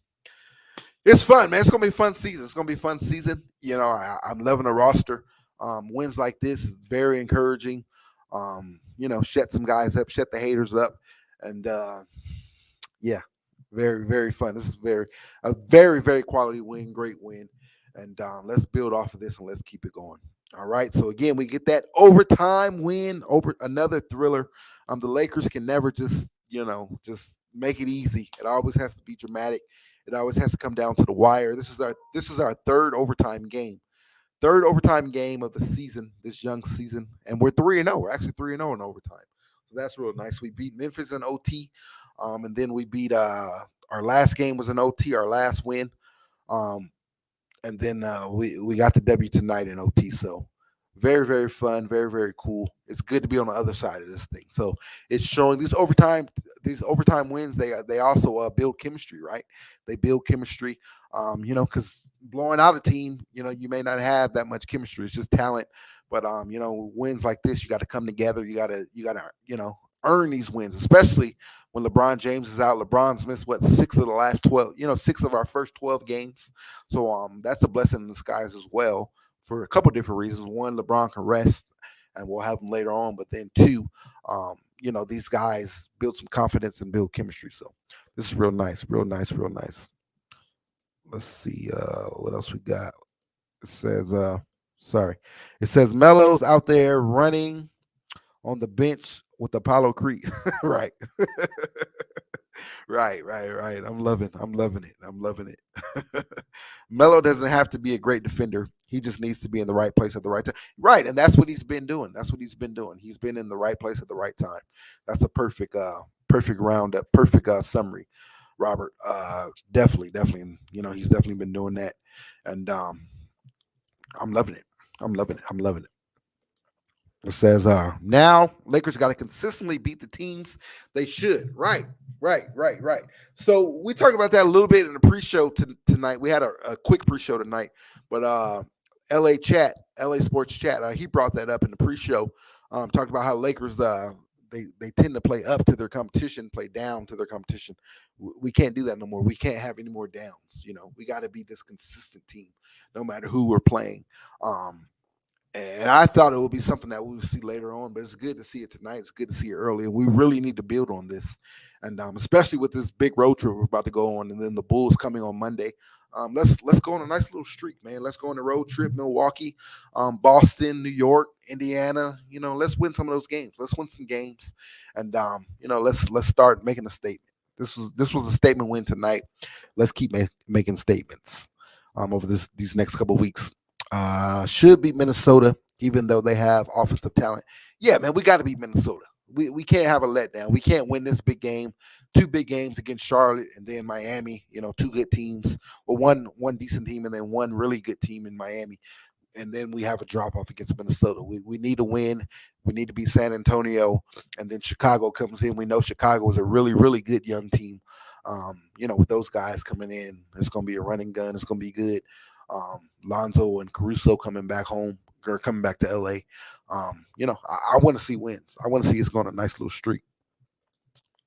it's fun, man. It's gonna be a fun season. I'm loving the roster. Wins like this is very encouraging. Shut some guys up, shut the haters up, and yeah. Very, very fun. This is a very, very quality win, great win. And let's build off of this and let's keep it going. All right. So again, we get that overtime win over another thriller. The Lakers can never just make it easy. It always has to be dramatic. It always has to come down to the wire. This is our third overtime game third overtime game of the season, this young season, and we're 3-0. We're actually 3-0 in overtime. So that's real nice. We beat Memphis in OT, and then we beat our last game was an OT, our last win, and then we got the W tonight in OT. So very, very fun, very, very cool. It's good to be on the other side of this thing. So it's showing these overtime wins. They also build chemistry, right? They build chemistry, because blowing out a team, you may not have that much chemistry. It's just talent. But wins like this, you got to come together. You got to earn these wins, especially when LeBron James is out. LeBron's missed 6 of the last 12, 6 of our first 12 games. So that's a blessing in disguise as well for a couple of different reasons. One, LeBron can rest, and we'll have him later on. But then two, these guys build some confidence and build chemistry. So this is real nice, real nice, real nice. Let's see what else we got. It says Melo's out there running on the bench with Apollo Creed. Right. Right. I'm loving it. Melo doesn't have to be a great defender. He just needs to be in the right place at the right time. Right, and that's what he's been doing. He's been in the right place at the right time. That's a perfect roundup, perfect summary, Robert. Definitely. He's definitely been doing that. And I'm loving it. It says, now Lakers got to consistently beat the teams they should. Right. So we talked about that a little bit in the pre-show tonight. We had a quick pre-show tonight, but LA Sports Chat, he brought that up in the pre-show, talked about how Lakers, they tend to play up to their competition, play down to their competition. We can't do that no more. We can't have any more downs. We got to be this consistent team no matter who we're playing. And I thought it would be something that we would see later on, but it's good to see it tonight. It's good to see it early, and we really need to build on this. And especially with this big road trip we're about to go on, and then the Bulls coming on Monday. Let's go on a nice little streak, man. Let's go on a road trip, Milwaukee, Boston, New York, Indiana. Let's win some of those games. Let's win some games, and let's start making a statement. This was a statement win tonight. Let's keep making statements over these next couple of weeks. Should beat Minnesota, even though they have offensive talent. Yeah, man, we got to beat Minnesota. We can't have a letdown. We can't win this big game. 2 big games against Charlotte and then Miami. 2 good teams, or one decent team and then one really good team in Miami, and then we have a drop off against Minnesota. We need to win. We need to beat San Antonio, and then Chicago comes in. We know Chicago is a really, really good young team. With those guys coming in, it's going to be a running gun. It's going to be good. Lonzo and Caruso coming back home, or coming back to LA. I want to see wins. I want to see us go on a nice little streak.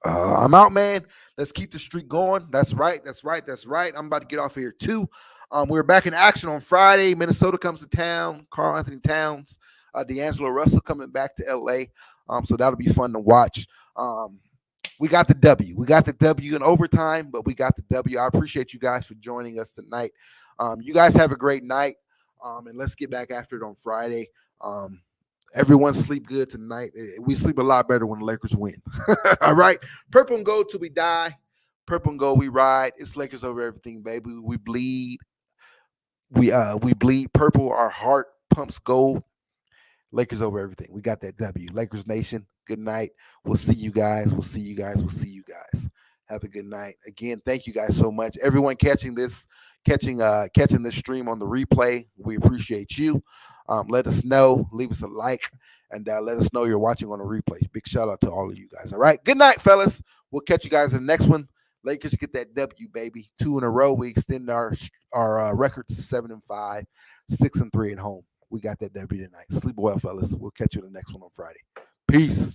I'm out, man. Let's keep the streak going. That's right. I'm about to get off here too. We're back in action on Friday. Minnesota comes to town. Karl Anthony Towns, D'Angelo Russell coming back to LA. So that'll be fun to watch. We got the W. We got the W in overtime, but we got the W. I appreciate you guys for joining us tonight. You guys have a great night, and let's get back after it on Friday. Everyone sleep good tonight. We sleep a lot better when the Lakers win. All right. Purple and gold till we die. Purple and gold, we ride. It's Lakers over everything, baby. We bleed. We bleed purple. Our heart pumps gold. Lakers over everything. We got that W. Lakers Nation, good night. We'll see you guys. Have a good night. Again, thank you guys so much. Everyone catching this stream on the replay, we appreciate you. Let us know. Leave us a like, and let us know you're watching on the replay. Big shout out to all of you guys. All right. Good night, fellas. We'll catch you guys in the next one. Lakers get that W, baby. 2 in a row. We extend our record to 7-5, 6-3 at home. We got that W tonight. Sleep well, fellas. We'll catch you in the next one on Friday. Peace.